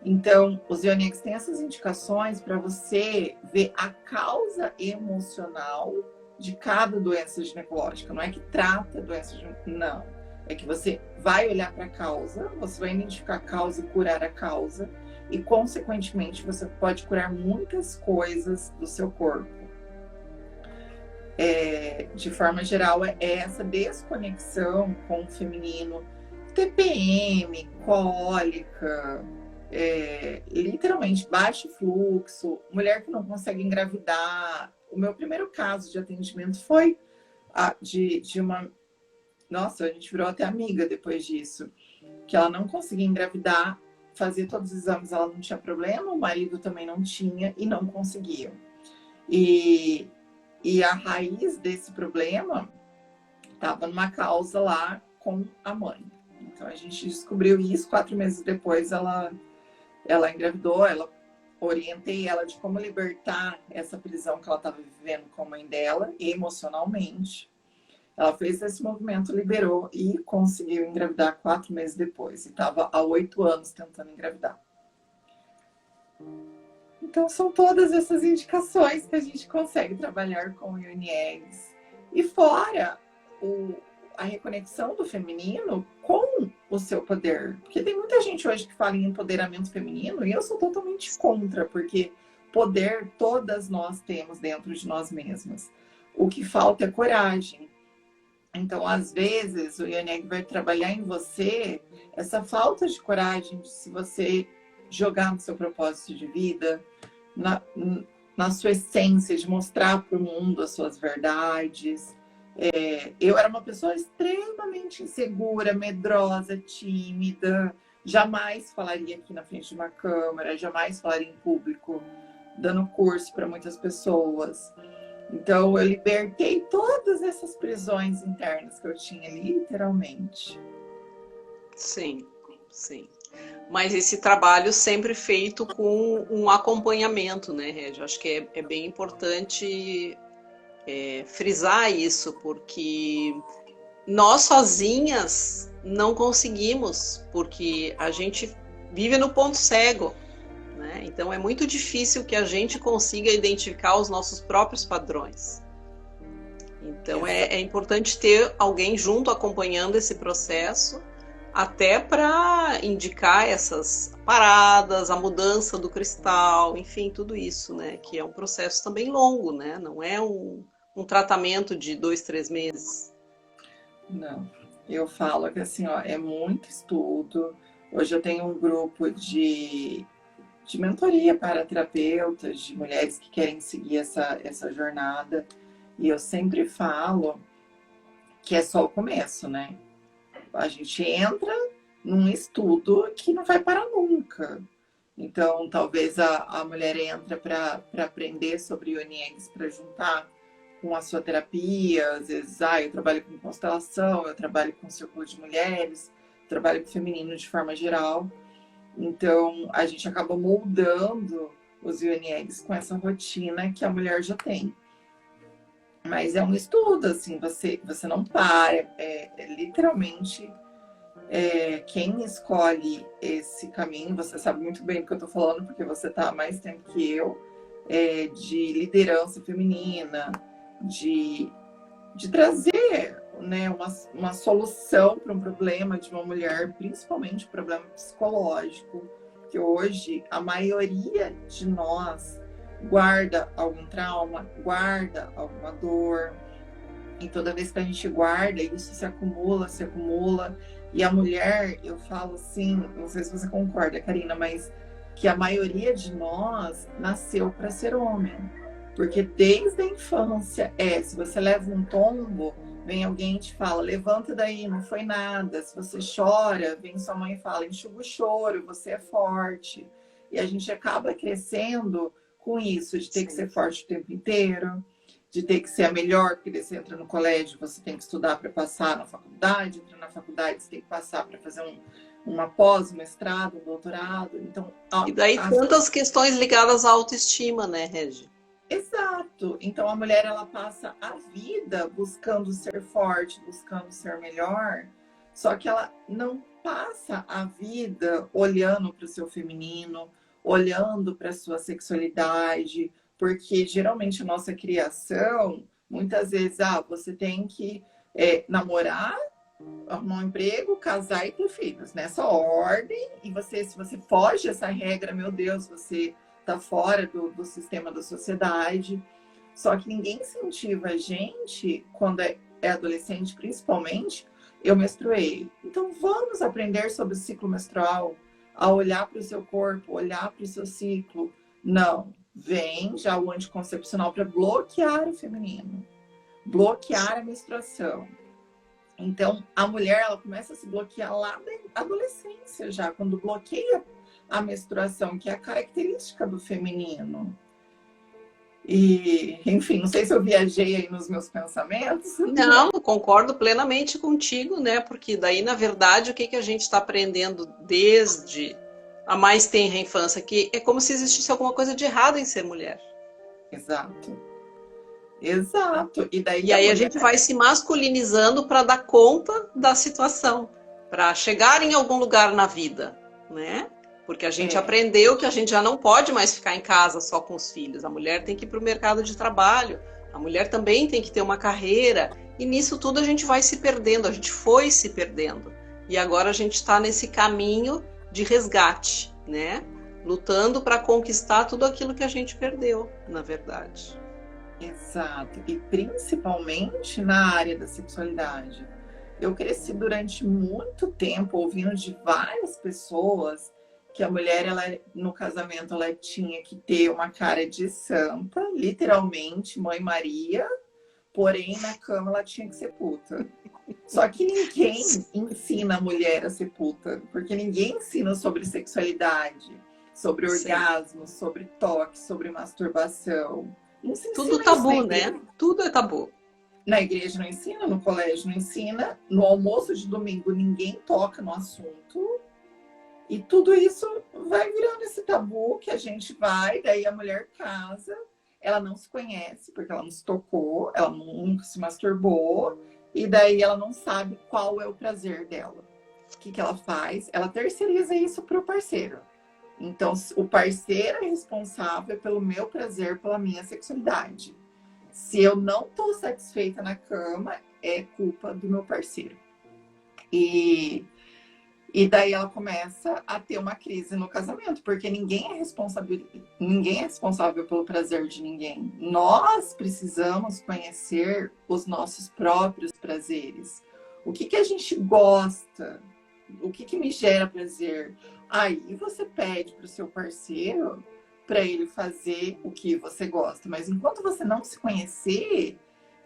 Então, os IONIX têm essas indicações para você ver a causa emocional de cada doença ginecológica. Não é que trata a doença ginecológica, não. É que você vai olhar para a causa, você vai identificar a causa e curar a causa, e, consequentemente, você pode curar muitas coisas do seu corpo. De forma geral, é essa desconexão com o feminino, TPM, cólica, literalmente baixo fluxo, mulher que não consegue engravidar. O meu primeiro caso de atendimento foi de uma... Nossa, a gente virou até amiga depois disso, que ela não conseguia engravidar, fazia todos os exames, ela não tinha problema, o marido também não tinha e não conseguia. E a raiz desse problema estava numa causa lá com a mãe. Então a gente descobriu isso, 4 meses depois ela engravidou, orientei ela de como libertar essa prisão que ela estava vivendo com a mãe dela, emocionalmente. Ela fez esse movimento, liberou e conseguiu engravidar 4 meses depois. E estava há 8 anos tentando engravidar. Então, são todas essas indicações que a gente consegue trabalhar com o IONIEGS. E fora a reconexão do feminino com o seu poder. Porque tem muita gente hoje que fala em empoderamento feminino e eu sou totalmente contra, porque poder todas nós temos dentro de nós mesmas. O que falta é coragem. Então, às vezes, o IONEG vai trabalhar em você essa falta de coragem de se você jogar no seu propósito de vida, na sua essência, de mostrar para o mundo as suas verdades. Eu era uma pessoa extremamente insegura, medrosa, tímida, jamais falaria aqui na frente de uma câmera, jamais falaria em público, dando curso para muitas pessoas. Então, eu libertei todas essas prisões internas que eu tinha, literalmente. Sim, sim. Mas esse trabalho sempre feito com um acompanhamento, né, Regi? Acho que é bem importante frisar isso, porque nós sozinhas não conseguimos, porque a gente vive no ponto cego. Então é muito difícil que a gente consiga identificar os nossos próprios padrões. Então é importante ter alguém junto acompanhando esse processo, até para indicar essas paradas, a mudança do cristal, enfim, tudo isso, né? Que é um processo também longo, né? Não é um tratamento de 2, 3 meses? Não. Eu falo que assim, ó, é muito estudo. Hoje eu tenho um grupo de mentoria para terapeutas, de mulheres que querem seguir essa jornada. E eu sempre falo que é só o começo, né? A gente entra num estudo que não vai parar nunca. Então, talvez a mulher entra para aprender sobre Yoni Eggs, para juntar com a sua terapia. Às vezes, eu trabalho com constelação, eu trabalho com círculo de mulheres, trabalho com feminino de forma geral. Então, a gente acaba moldando os Yoni Eggs com essa rotina que a mulher já tem. Mas é um estudo, assim, você não para, literalmente quem escolhe esse caminho, você sabe muito bem do que eu estou falando, porque você está há mais tempo que eu, de liderança feminina, de trazer, né, uma solução para um problema de uma mulher, principalmente problema psicológico, que hoje a maioria de nós guarda algum trauma, guarda alguma dor, e toda vez que a gente guarda, isso se acumula, e a mulher, eu falo assim, não sei se você concorda, Karina, mas que a maioria de nós nasceu para ser homem, porque desde a infância, se você leva um tombo, vem alguém e te fala, levanta daí, não foi nada, se você chora, vem sua mãe e fala, enxuga o choro, você é forte, e a gente acaba crescendo com isso, de ter que ser forte o tempo inteiro, de ter que ser a melhor, porque você entra no colégio, você tem que estudar para passar na faculdade, entra na faculdade, você tem que passar para fazer uma pós, um mestrado, um doutorado. Então, e daí tantas questões ligadas à autoestima, né, Regi? Exato. Então, a mulher, ela passa a vida buscando ser forte, buscando ser melhor, só que ela não passa a vida olhando para o seu feminino, olhando para a sua sexualidade, porque geralmente a nossa criação, muitas vezes, você tem que namorar, arrumar um emprego, casar e ter filhos, nessa ordem, e se você foge dessa regra, meu Deus, você está fora do sistema da sociedade. Só que ninguém incentiva a gente, quando é adolescente principalmente, eu menstruei. Então vamos aprender sobre o ciclo menstrual, a olhar para o seu corpo, olhar para o seu ciclo. Não, vem já o anticoncepcional para bloquear o feminino, bloquear a menstruação. Então, a mulher, ela começa a se bloquear lá na adolescência já, quando bloqueia a menstruação, que é a característica do feminino. E, enfim, não sei se eu viajei aí nos meus pensamentos. Não, concordo plenamente contigo, né? Porque daí, na verdade, o que a gente está aprendendo desde a mais tenra infância, que é como se existisse alguma coisa de errado em ser mulher. Exato. Exato. E aí a gente vai se masculinizando para dar conta da situação, para chegar em algum lugar na vida, né? Porque a gente aprendeu que a gente já não pode mais ficar em casa só com os filhos. A mulher tem que ir para o mercado de trabalho, a mulher também tem que ter uma carreira. E nisso tudo a gente vai se perdendo, a gente foi se perdendo. E agora a gente está nesse caminho de resgate, né? Lutando para conquistar tudo aquilo que a gente perdeu, na verdade. Exato. E principalmente na área da sexualidade. Eu cresci durante muito tempo ouvindo de várias pessoas que a mulher, ela, no casamento, ela tinha que ter uma cara de santa, literalmente, Mãe Maria, porém, na cama ela tinha que ser puta. Só que ninguém ensina a mulher a ser puta, porque ninguém ensina sobre sexualidade, sobre orgasmo, sobre toque, sobre masturbação. Tudo tabu, né? Tudo é tabu. Na igreja não ensina, no colégio não ensina, no almoço de domingo ninguém toca no assunto. E tudo isso vai virando esse tabu que a gente vai, daí a mulher casa, ela não se conhece, porque ela não se tocou, ela nunca se masturbou, e daí ela não sabe qual é o prazer dela. O que ela faz? Ela terceiriza isso para o parceiro. Então, o parceiro é responsável pelo meu prazer, pela minha sexualidade. Se eu não estou satisfeita na cama, é culpa do meu parceiro. E E daí ela começa a ter uma crise no casamento, porque ninguém é responsável pelo prazer de ninguém. Nós precisamos conhecer os nossos próprios prazeres. O que que a gente gosta? O que que me gera prazer? Aí você pede para o seu parceiro para ele fazer o que você gosta. Mas enquanto você não se conhecer,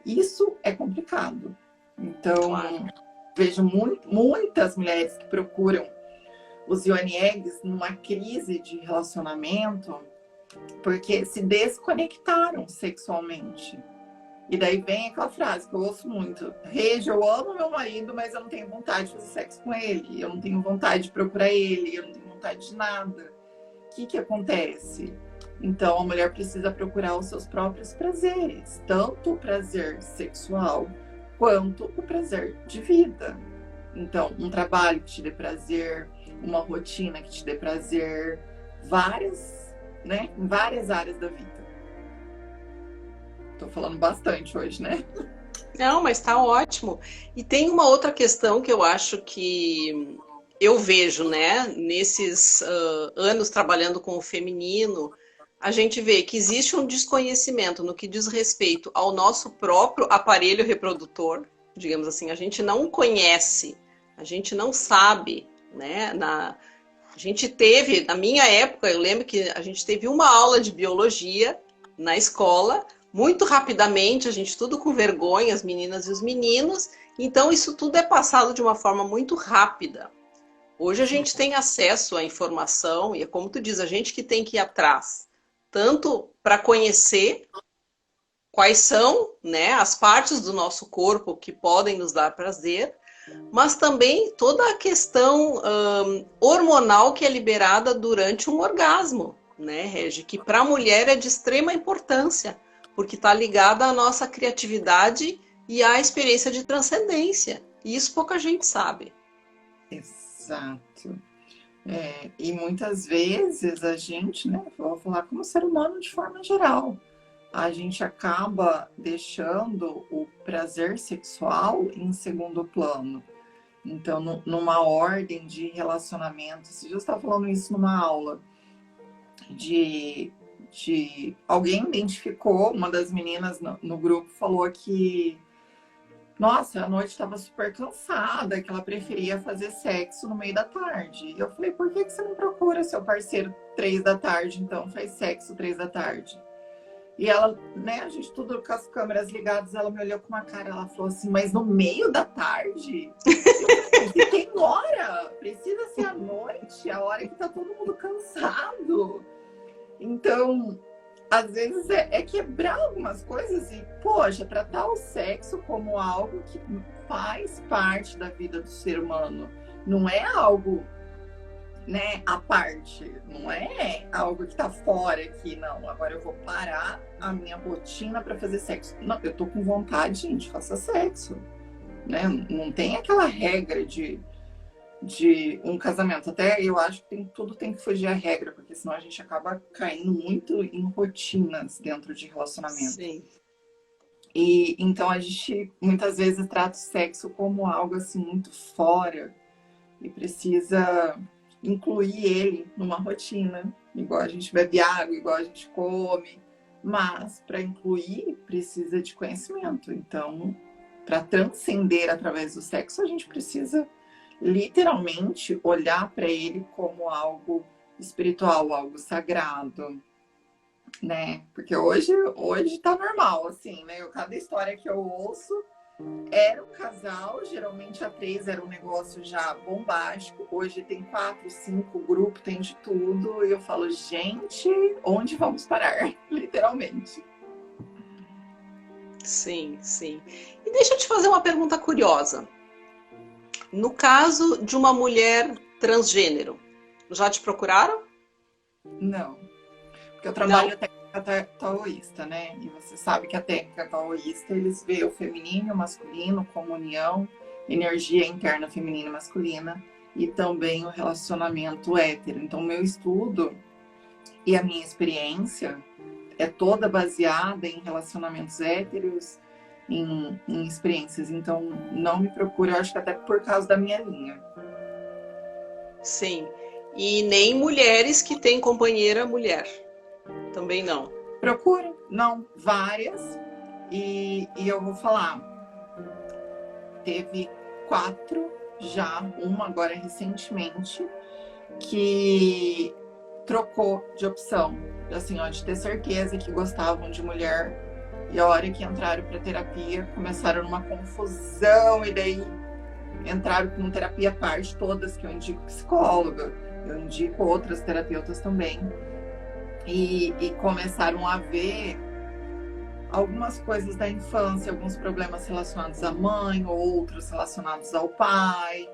isso é complicado. Então, vejo muitas mulheres que procuram os Yoni Eggs numa crise de relacionamento porque se desconectaram sexualmente. E daí vem aquela frase que eu ouço muito: Regi, eu amo meu marido, mas eu não tenho vontade de fazer sexo com ele, eu não tenho vontade de procurar ele, eu não tenho vontade de nada. O que que acontece? Então a mulher precisa procurar os seus próprios prazeres, tanto o prazer sexual quanto o prazer de vida. Então, um trabalho que te dê prazer, uma rotina que te dê prazer, em várias áreas da vida. Tô falando bastante hoje, né? Não, mas tá ótimo. E tem uma outra questão que eu acho que eu vejo, né, nesses anos trabalhando com o feminino, a gente vê que existe um desconhecimento no que diz respeito ao nosso próprio aparelho reprodutor, digamos assim, a gente não conhece, a gente não sabe, né? A gente teve, na minha época, eu lembro que a gente teve uma aula de biologia na escola, muito rapidamente, a gente tudo com vergonha, as meninas e os meninos, então isso tudo é passado de uma forma muito rápida. Hoje a gente tem acesso à informação e é como tu diz, a gente que tem que ir atrás, tanto para conhecer quais são, né, as partes do nosso corpo que podem nos dar prazer, mas também toda a questão hormonal que é liberada durante um orgasmo, né, Regi? Que para a mulher é de extrema importância, porque está ligada à nossa criatividade e à experiência de transcendência. E isso pouca gente sabe. Exato. E muitas vezes a gente, né, vou falar como ser humano de forma geral, a gente acaba deixando o prazer sexual em segundo plano. Então, numa ordem de relacionamento, você já estava falando isso numa aula, de alguém identificou, uma das meninas no grupo falou que, nossa, a noite estava super cansada, que ela preferia fazer sexo no meio da tarde. E eu falei, por que você não procura seu parceiro 3 da tarde, então faz sexo 3 da tarde? E ela, né, a gente tudo com as câmeras ligadas, ela me olhou com uma cara, ela falou assim, mas no meio da tarde? Eu falei, tem hora, precisa ser à noite, a hora que tá todo mundo cansado. Então, às vezes é quebrar algumas coisas e, poxa, tratar o sexo como algo que faz parte da vida do ser humano. Não é algo, né, à parte. Não é algo que tá fora aqui, não. Agora eu vou parar a minha rotina para fazer sexo. Não, eu tô com vontade, gente, faça sexo. Né? Não tem aquela regra de um casamento. Até eu acho que tudo tem que fugir à regra, porque senão a gente acaba caindo muito em rotinas dentro de relacionamento. Sim. E então a gente muitas vezes trata o sexo como algo assim muito fora e precisa incluir ele numa rotina, igual a gente bebe água, igual a gente come, mas para incluir precisa de conhecimento. Então, para transcender através do sexo, a gente precisa literalmente olhar para ele como algo espiritual, algo sagrado, né? Porque hoje tá normal, assim, né? Cada história que eu ouço era um casal, geralmente a 3 era um negócio já bombástico, hoje tem 4, 5 grupos, tem de tudo, e eu falo, gente, onde vamos parar? Literalmente. Sim, sim. E deixa eu te fazer uma pergunta curiosa. No caso de uma mulher transgênero, já te procuraram? Não, porque eu trabalho técnica taoísta, né? E você sabe que a técnica taoísta, eles veem o feminino e o masculino, comunhão, energia interna feminina e masculina, e também o relacionamento hétero. Então, meu estudo e a minha experiência é toda baseada em relacionamentos héteros, em experiências. Então, não me procura, eu acho que até por causa da minha linha. Sim. E nem mulheres que têm companheira mulher. Também não. Procuro, não, várias. E eu vou falar, teve 4 já, uma agora recentemente, que trocou de opção. Assim, ó, de ter certeza que gostavam de mulher. E a hora que entraram para terapia, começaram numa confusão, e daí entraram com terapia à parte, todas que eu indico psicóloga, eu indico outras terapeutas também. E começaram a ver algumas coisas da infância, alguns problemas relacionados à mãe, outros relacionados ao pai.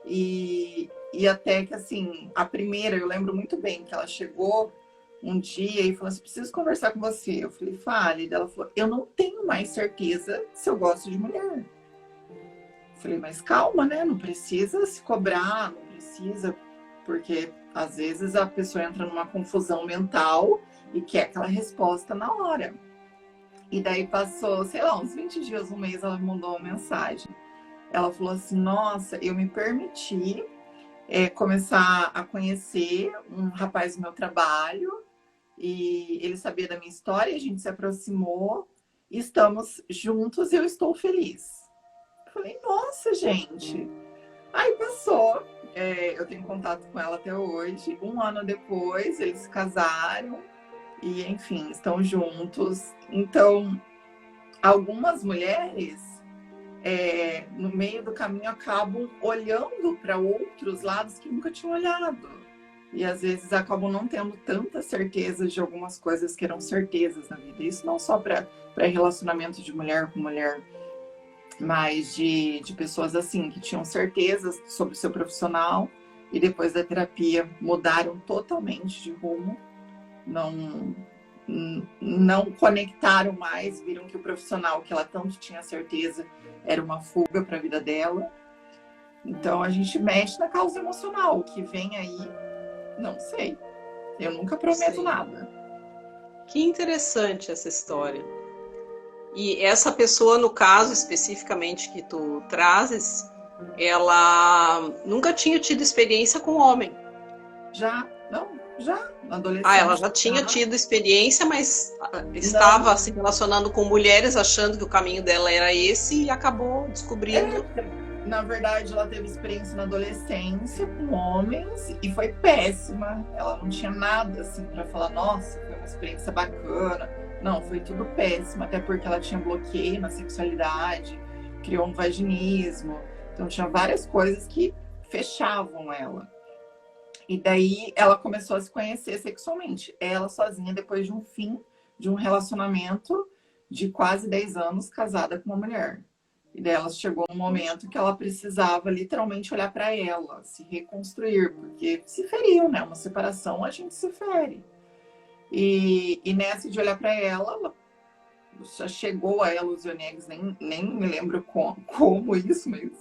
E até que, assim, a primeira, eu lembro muito bem que ela chegou um dia e falou assim, preciso conversar com você. Eu falei, fale. E ela falou, eu não tenho mais certeza se eu gosto de mulher. Eu falei, mas calma, né? Não precisa se cobrar, não precisa, porque às vezes a pessoa entra numa confusão mental e quer aquela resposta na hora. E daí passou, sei lá, uns 20 dias, um mês, ela me mandou uma mensagem. Ela falou assim, nossa, eu me permiti começar a conhecer um rapaz do meu trabalho, e ele sabia da minha história, a gente se aproximou, estamos juntos e eu estou feliz. Eu falei, nossa, gente. Aí passou, eu tenho contato com ela até hoje. Um ano depois, eles se casaram e, enfim, estão juntos. Então, algumas mulheres, no meio do caminho, acabam olhando para outros lados que nunca tinham olhado. E às vezes acabam não tendo tanta certeza de algumas coisas que eram certezas na vida. Isso não só para relacionamento de mulher com mulher, mas de pessoas assim, que tinham certezas sobre o seu profissional e depois da terapia mudaram totalmente de rumo, não conectaram mais, viram que o profissional que ela tanto tinha certeza era uma fuga para a vida dela. Então a gente mexe na causa emocional, o que vem aí, não sei. Eu nunca prometo nada. Que interessante essa história. E essa pessoa, no caso especificamente que tu trazes, ela nunca tinha tido experiência com homem. Já, na adolescência. Ah, ela já tinha tido experiência, mas estava se relacionando com mulheres, achando que o caminho dela era esse, e acabou descobrindo. Na verdade, ela teve experiência na adolescência com homens e foi péssima. Ela não tinha nada assim para falar, nossa, foi uma experiência bacana. Não, foi tudo péssimo, até porque ela tinha bloqueio na sexualidade, criou um vaginismo. Então tinha várias coisas que fechavam ela. E daí ela começou a se conhecer sexualmente. Ela sozinha, depois de um fim de um relacionamento de quase 10 anos, casada com uma mulher. E daí ela chegou num momento que ela precisava literalmente olhar para ela, se reconstruir, porque se feriu, né? Uma separação, a gente se fere. E nessa de olhar para ela já chegou a ela os Eggs, nem me lembro como isso, mas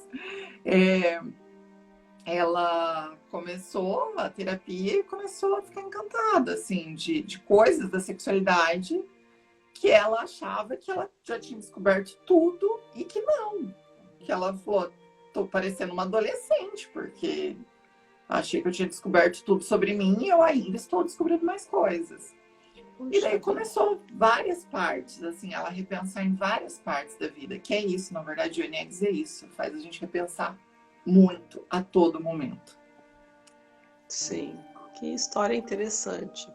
ela começou a terapia e começou a ficar encantada, assim, de coisas da sexualidade que ela achava que ela já tinha descoberto tudo e que não. Que ela falou, tô parecendo uma adolescente, porque achei que eu tinha descoberto tudo sobre mim e eu ainda estou descobrindo mais coisas. E daí começou várias partes, assim, ela repensar em várias partes da vida, que é isso, na verdade, o Eggs é isso, faz a gente repensar muito a todo momento. Sim, que história interessante.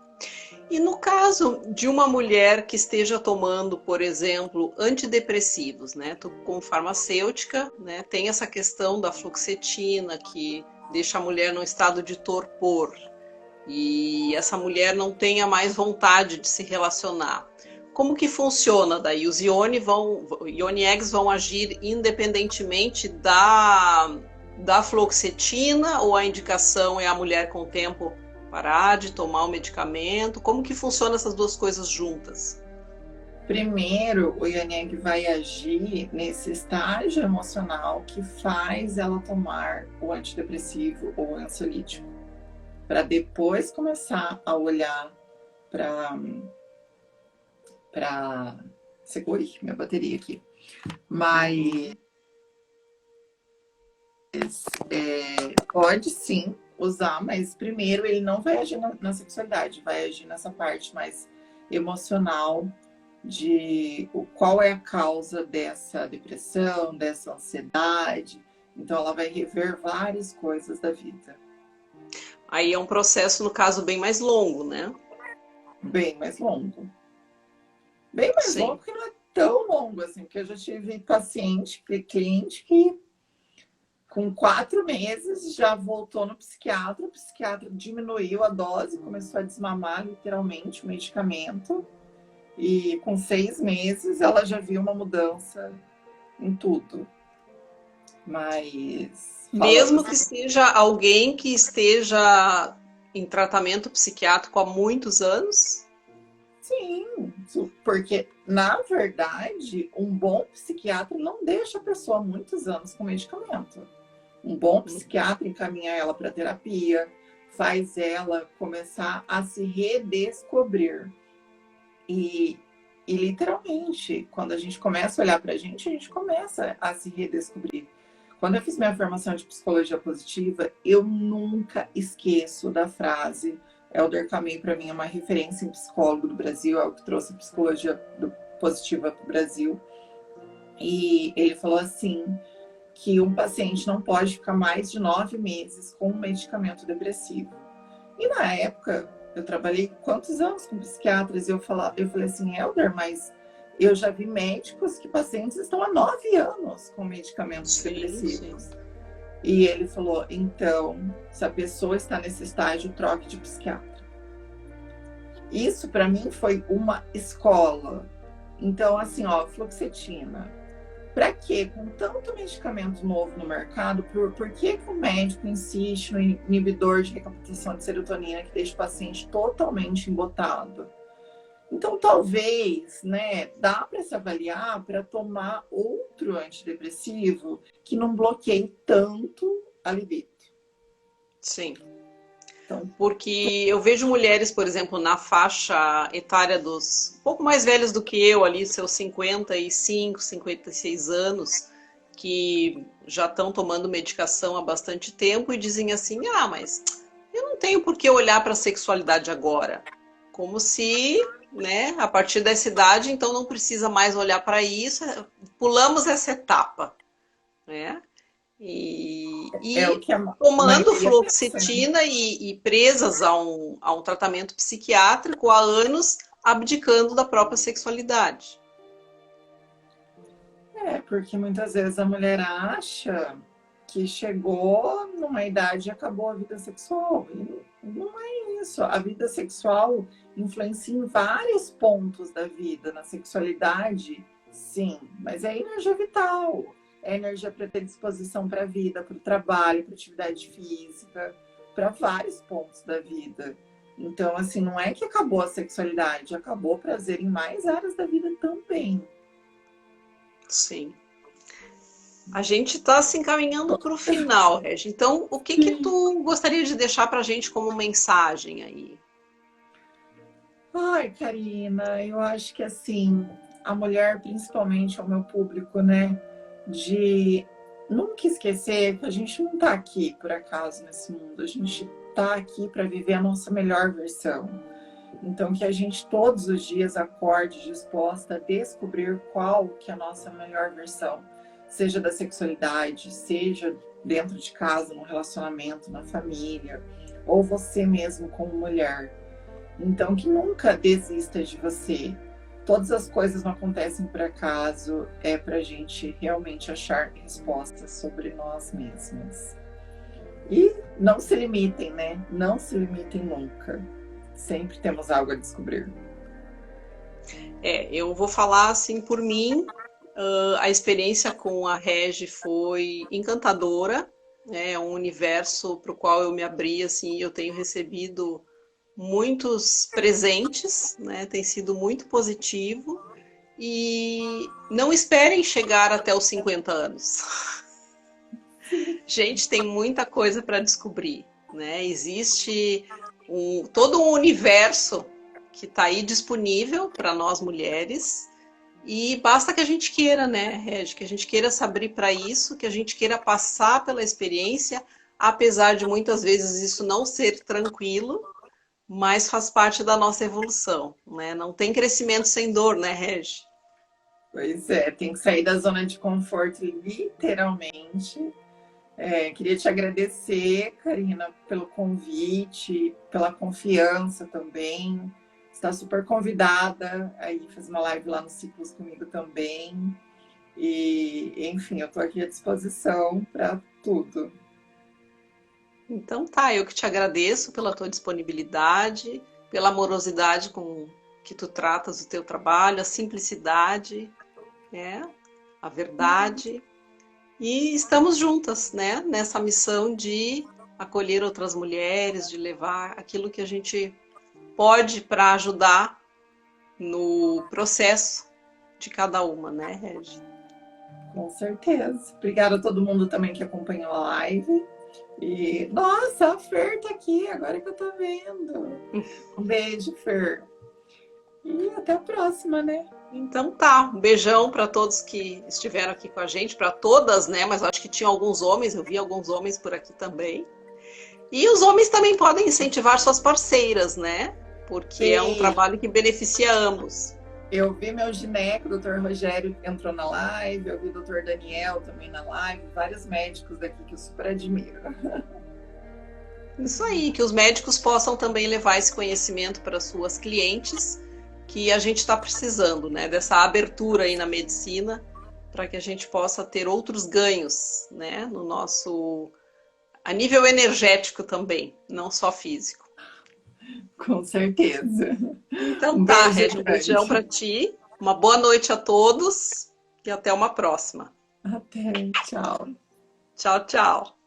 E no caso de uma mulher que esteja tomando, por exemplo, antidepressivos, né? Tu, como farmacêutica, né, tem essa questão da fluoxetina que deixa a mulher num estado de torpor e essa mulher não tenha mais vontade de se relacionar. Como que funciona daí? Os Ioni Eggs vão agir independentemente da fluoxetina, ou a indicação é a mulher com o tempo parar de tomar o medicamento? Como que funciona essas duas coisas juntas? Primeiro, o Ionieg vai agir nesse estágio emocional que faz ela tomar o antidepressivo ou o ansiolítico, para depois começar a olhar para segure minha bateria aqui, mas pode sim usar, mas primeiro ele não vai agir na sexualidade, vai agir nessa parte mais emocional de qual é a causa dessa depressão, dessa ansiedade. Então ela vai rever várias coisas da vida. Aí é um processo, no caso, bem mais longo, né? Bem mais longo. Bem mais Sim. longo, porque não é tão longo assim, porque eu já tive paciente, cliente que com 4 meses já voltou no psiquiatra, o psiquiatra diminuiu a dose, começou a desmamar literalmente o medicamento, e com 6 meses ela já viu uma mudança em tudo. Mas Mesmo que seja alguém que esteja em tratamento psiquiátrico há muitos anos? sim, porque na verdade um bom psiquiatra não deixa a pessoa há muitos anos com medicamento. Um bom psiquiatra encaminha ela para terapia, faz ela começar a se redescobrir. E literalmente, quando a gente começa a olhar para a gente começa a se redescobrir. Quando eu fiz minha formação de psicologia positiva, eu nunca esqueço da frase. Helder Camus, para mim, é uma referência em psicólogo do Brasil, é o que trouxe a psicologia positiva para o Brasil. E ele falou assim, que um paciente não pode ficar mais de 9 meses com um medicamento depressivo. E na época, eu trabalhei quantos anos com psiquiatras, e eu falei assim, Helder, mas eu já vi médicos que pacientes estão há 9 anos com medicamentos depressivos. Sim. E ele falou, então, se a pessoa está nesse estágio, troque de psiquiatra. Isso para mim foi uma escola. Então, assim, fluoxetina. Para que, com tanto medicamento novo no mercado, por que o médico insiste no inibidor de recaptação de serotonina que deixa o paciente totalmente embotado? Então, talvez, né, dá para se avaliar para tomar outro antidepressivo que não bloqueie tanto a libido. Sim. Então, porque eu vejo mulheres, por exemplo, na faixa etária dos um pouco mais velhas do que eu, ali, seus 55, 56 anos, que já estão tomando medicação há bastante tempo e dizem assim, mas eu não tenho por que olhar para a sexualidade agora. Como se, né, a partir dessa idade, então não precisa mais olhar para isso, pulamos essa etapa, né? E tomando fluoxetina e presas a um tratamento psiquiátrico há anos, abdicando da própria sexualidade. Porque muitas vezes a mulher acha que chegou numa idade e acabou a vida sexual. E não é isso. A vida sexual influencia em vários pontos da vida. Na sexualidade, sim, mas é energia vital. É energia para ter disposição para a vida, para o trabalho, para atividade física, para vários pontos da vida. Então, assim, não é que acabou a sexualidade, acabou o prazer em mais áreas da vida também. Sim. A gente está se encaminhando para o final, Regi. Então, o que tu gostaria de deixar para a gente como mensagem aí? Ai, Karina, eu acho que, assim, a mulher, principalmente ao meu público, né? De nunca esquecer que a gente não está aqui por acaso nesse mundo, a gente está aqui para viver a nossa melhor versão. Então que a gente todos os dias acorde disposta a descobrir qual que é a nossa melhor versão, seja da sexualidade, seja dentro de casa, no relacionamento, na família, ou você mesmo como mulher. Então que nunca desista de você. Todas as coisas não acontecem por acaso, é para a gente realmente achar respostas sobre nós mesmas. E não se limitem, né? Não se limitem nunca. Sempre temos algo a descobrir. Eu vou falar assim por mim, a experiência com a Regi foi encantadora, é um universo para o qual eu me abri, assim, eu tenho recebido muitos presentes, né? Tem sido muito positivo e não esperem chegar até os 50 anos. Gente, tem muita coisa para descobrir, né? Existe todo um universo que está aí disponível para nós mulheres e basta que a gente queira, né, Regi? Que a gente queira se abrir para isso, que a gente queira passar pela experiência, apesar de muitas vezes isso não ser tranquilo, mas faz parte da nossa evolução, né? Não tem crescimento sem dor, né, Regi? Pois é, tem que sair da zona de conforto, literalmente. Queria te agradecer, Karina, pelo convite, pela confiança também. Está super convidada aí fazer uma live lá no Ciclos comigo também. E, enfim, eu estou aqui à disposição para tudo. Então tá, eu que te agradeço pela tua disponibilidade, pela amorosidade com que tu tratas o teu trabalho, a simplicidade, né? A verdade. E estamos juntas, né? Nessa missão de acolher outras mulheres, de levar aquilo que a gente pode para ajudar no processo de cada uma, né, Regi? Com certeza. Obrigada a todo mundo também que acompanhou a live. E, nossa, a Fer tá aqui, agora que eu tô vendo. Um beijo, Fer. E até a próxima, né? Então tá, um beijão para todos que estiveram aqui com a gente, para todas, né? Mas acho que tinha alguns homens, eu vi alguns homens por aqui também. E os homens também podem incentivar suas parceiras, né? Porque é um trabalho que beneficia ambos. Eu vi meu gineco, o Dr. Rogério entrou na live, eu vi o Dr. Daniel também na live, vários médicos daqui que eu super admiro. Isso aí, que os médicos possam também levar esse conhecimento para suas clientes, que a gente está precisando, né? Dessa abertura aí na medicina, para que a gente possa ter outros ganhos, né? No nosso... a nível energético também, não só físico. Com certeza. Então tá, Regi, um beijão para ti. Uma boa noite a todos e até uma próxima. Até, tchau. Tchau, tchau.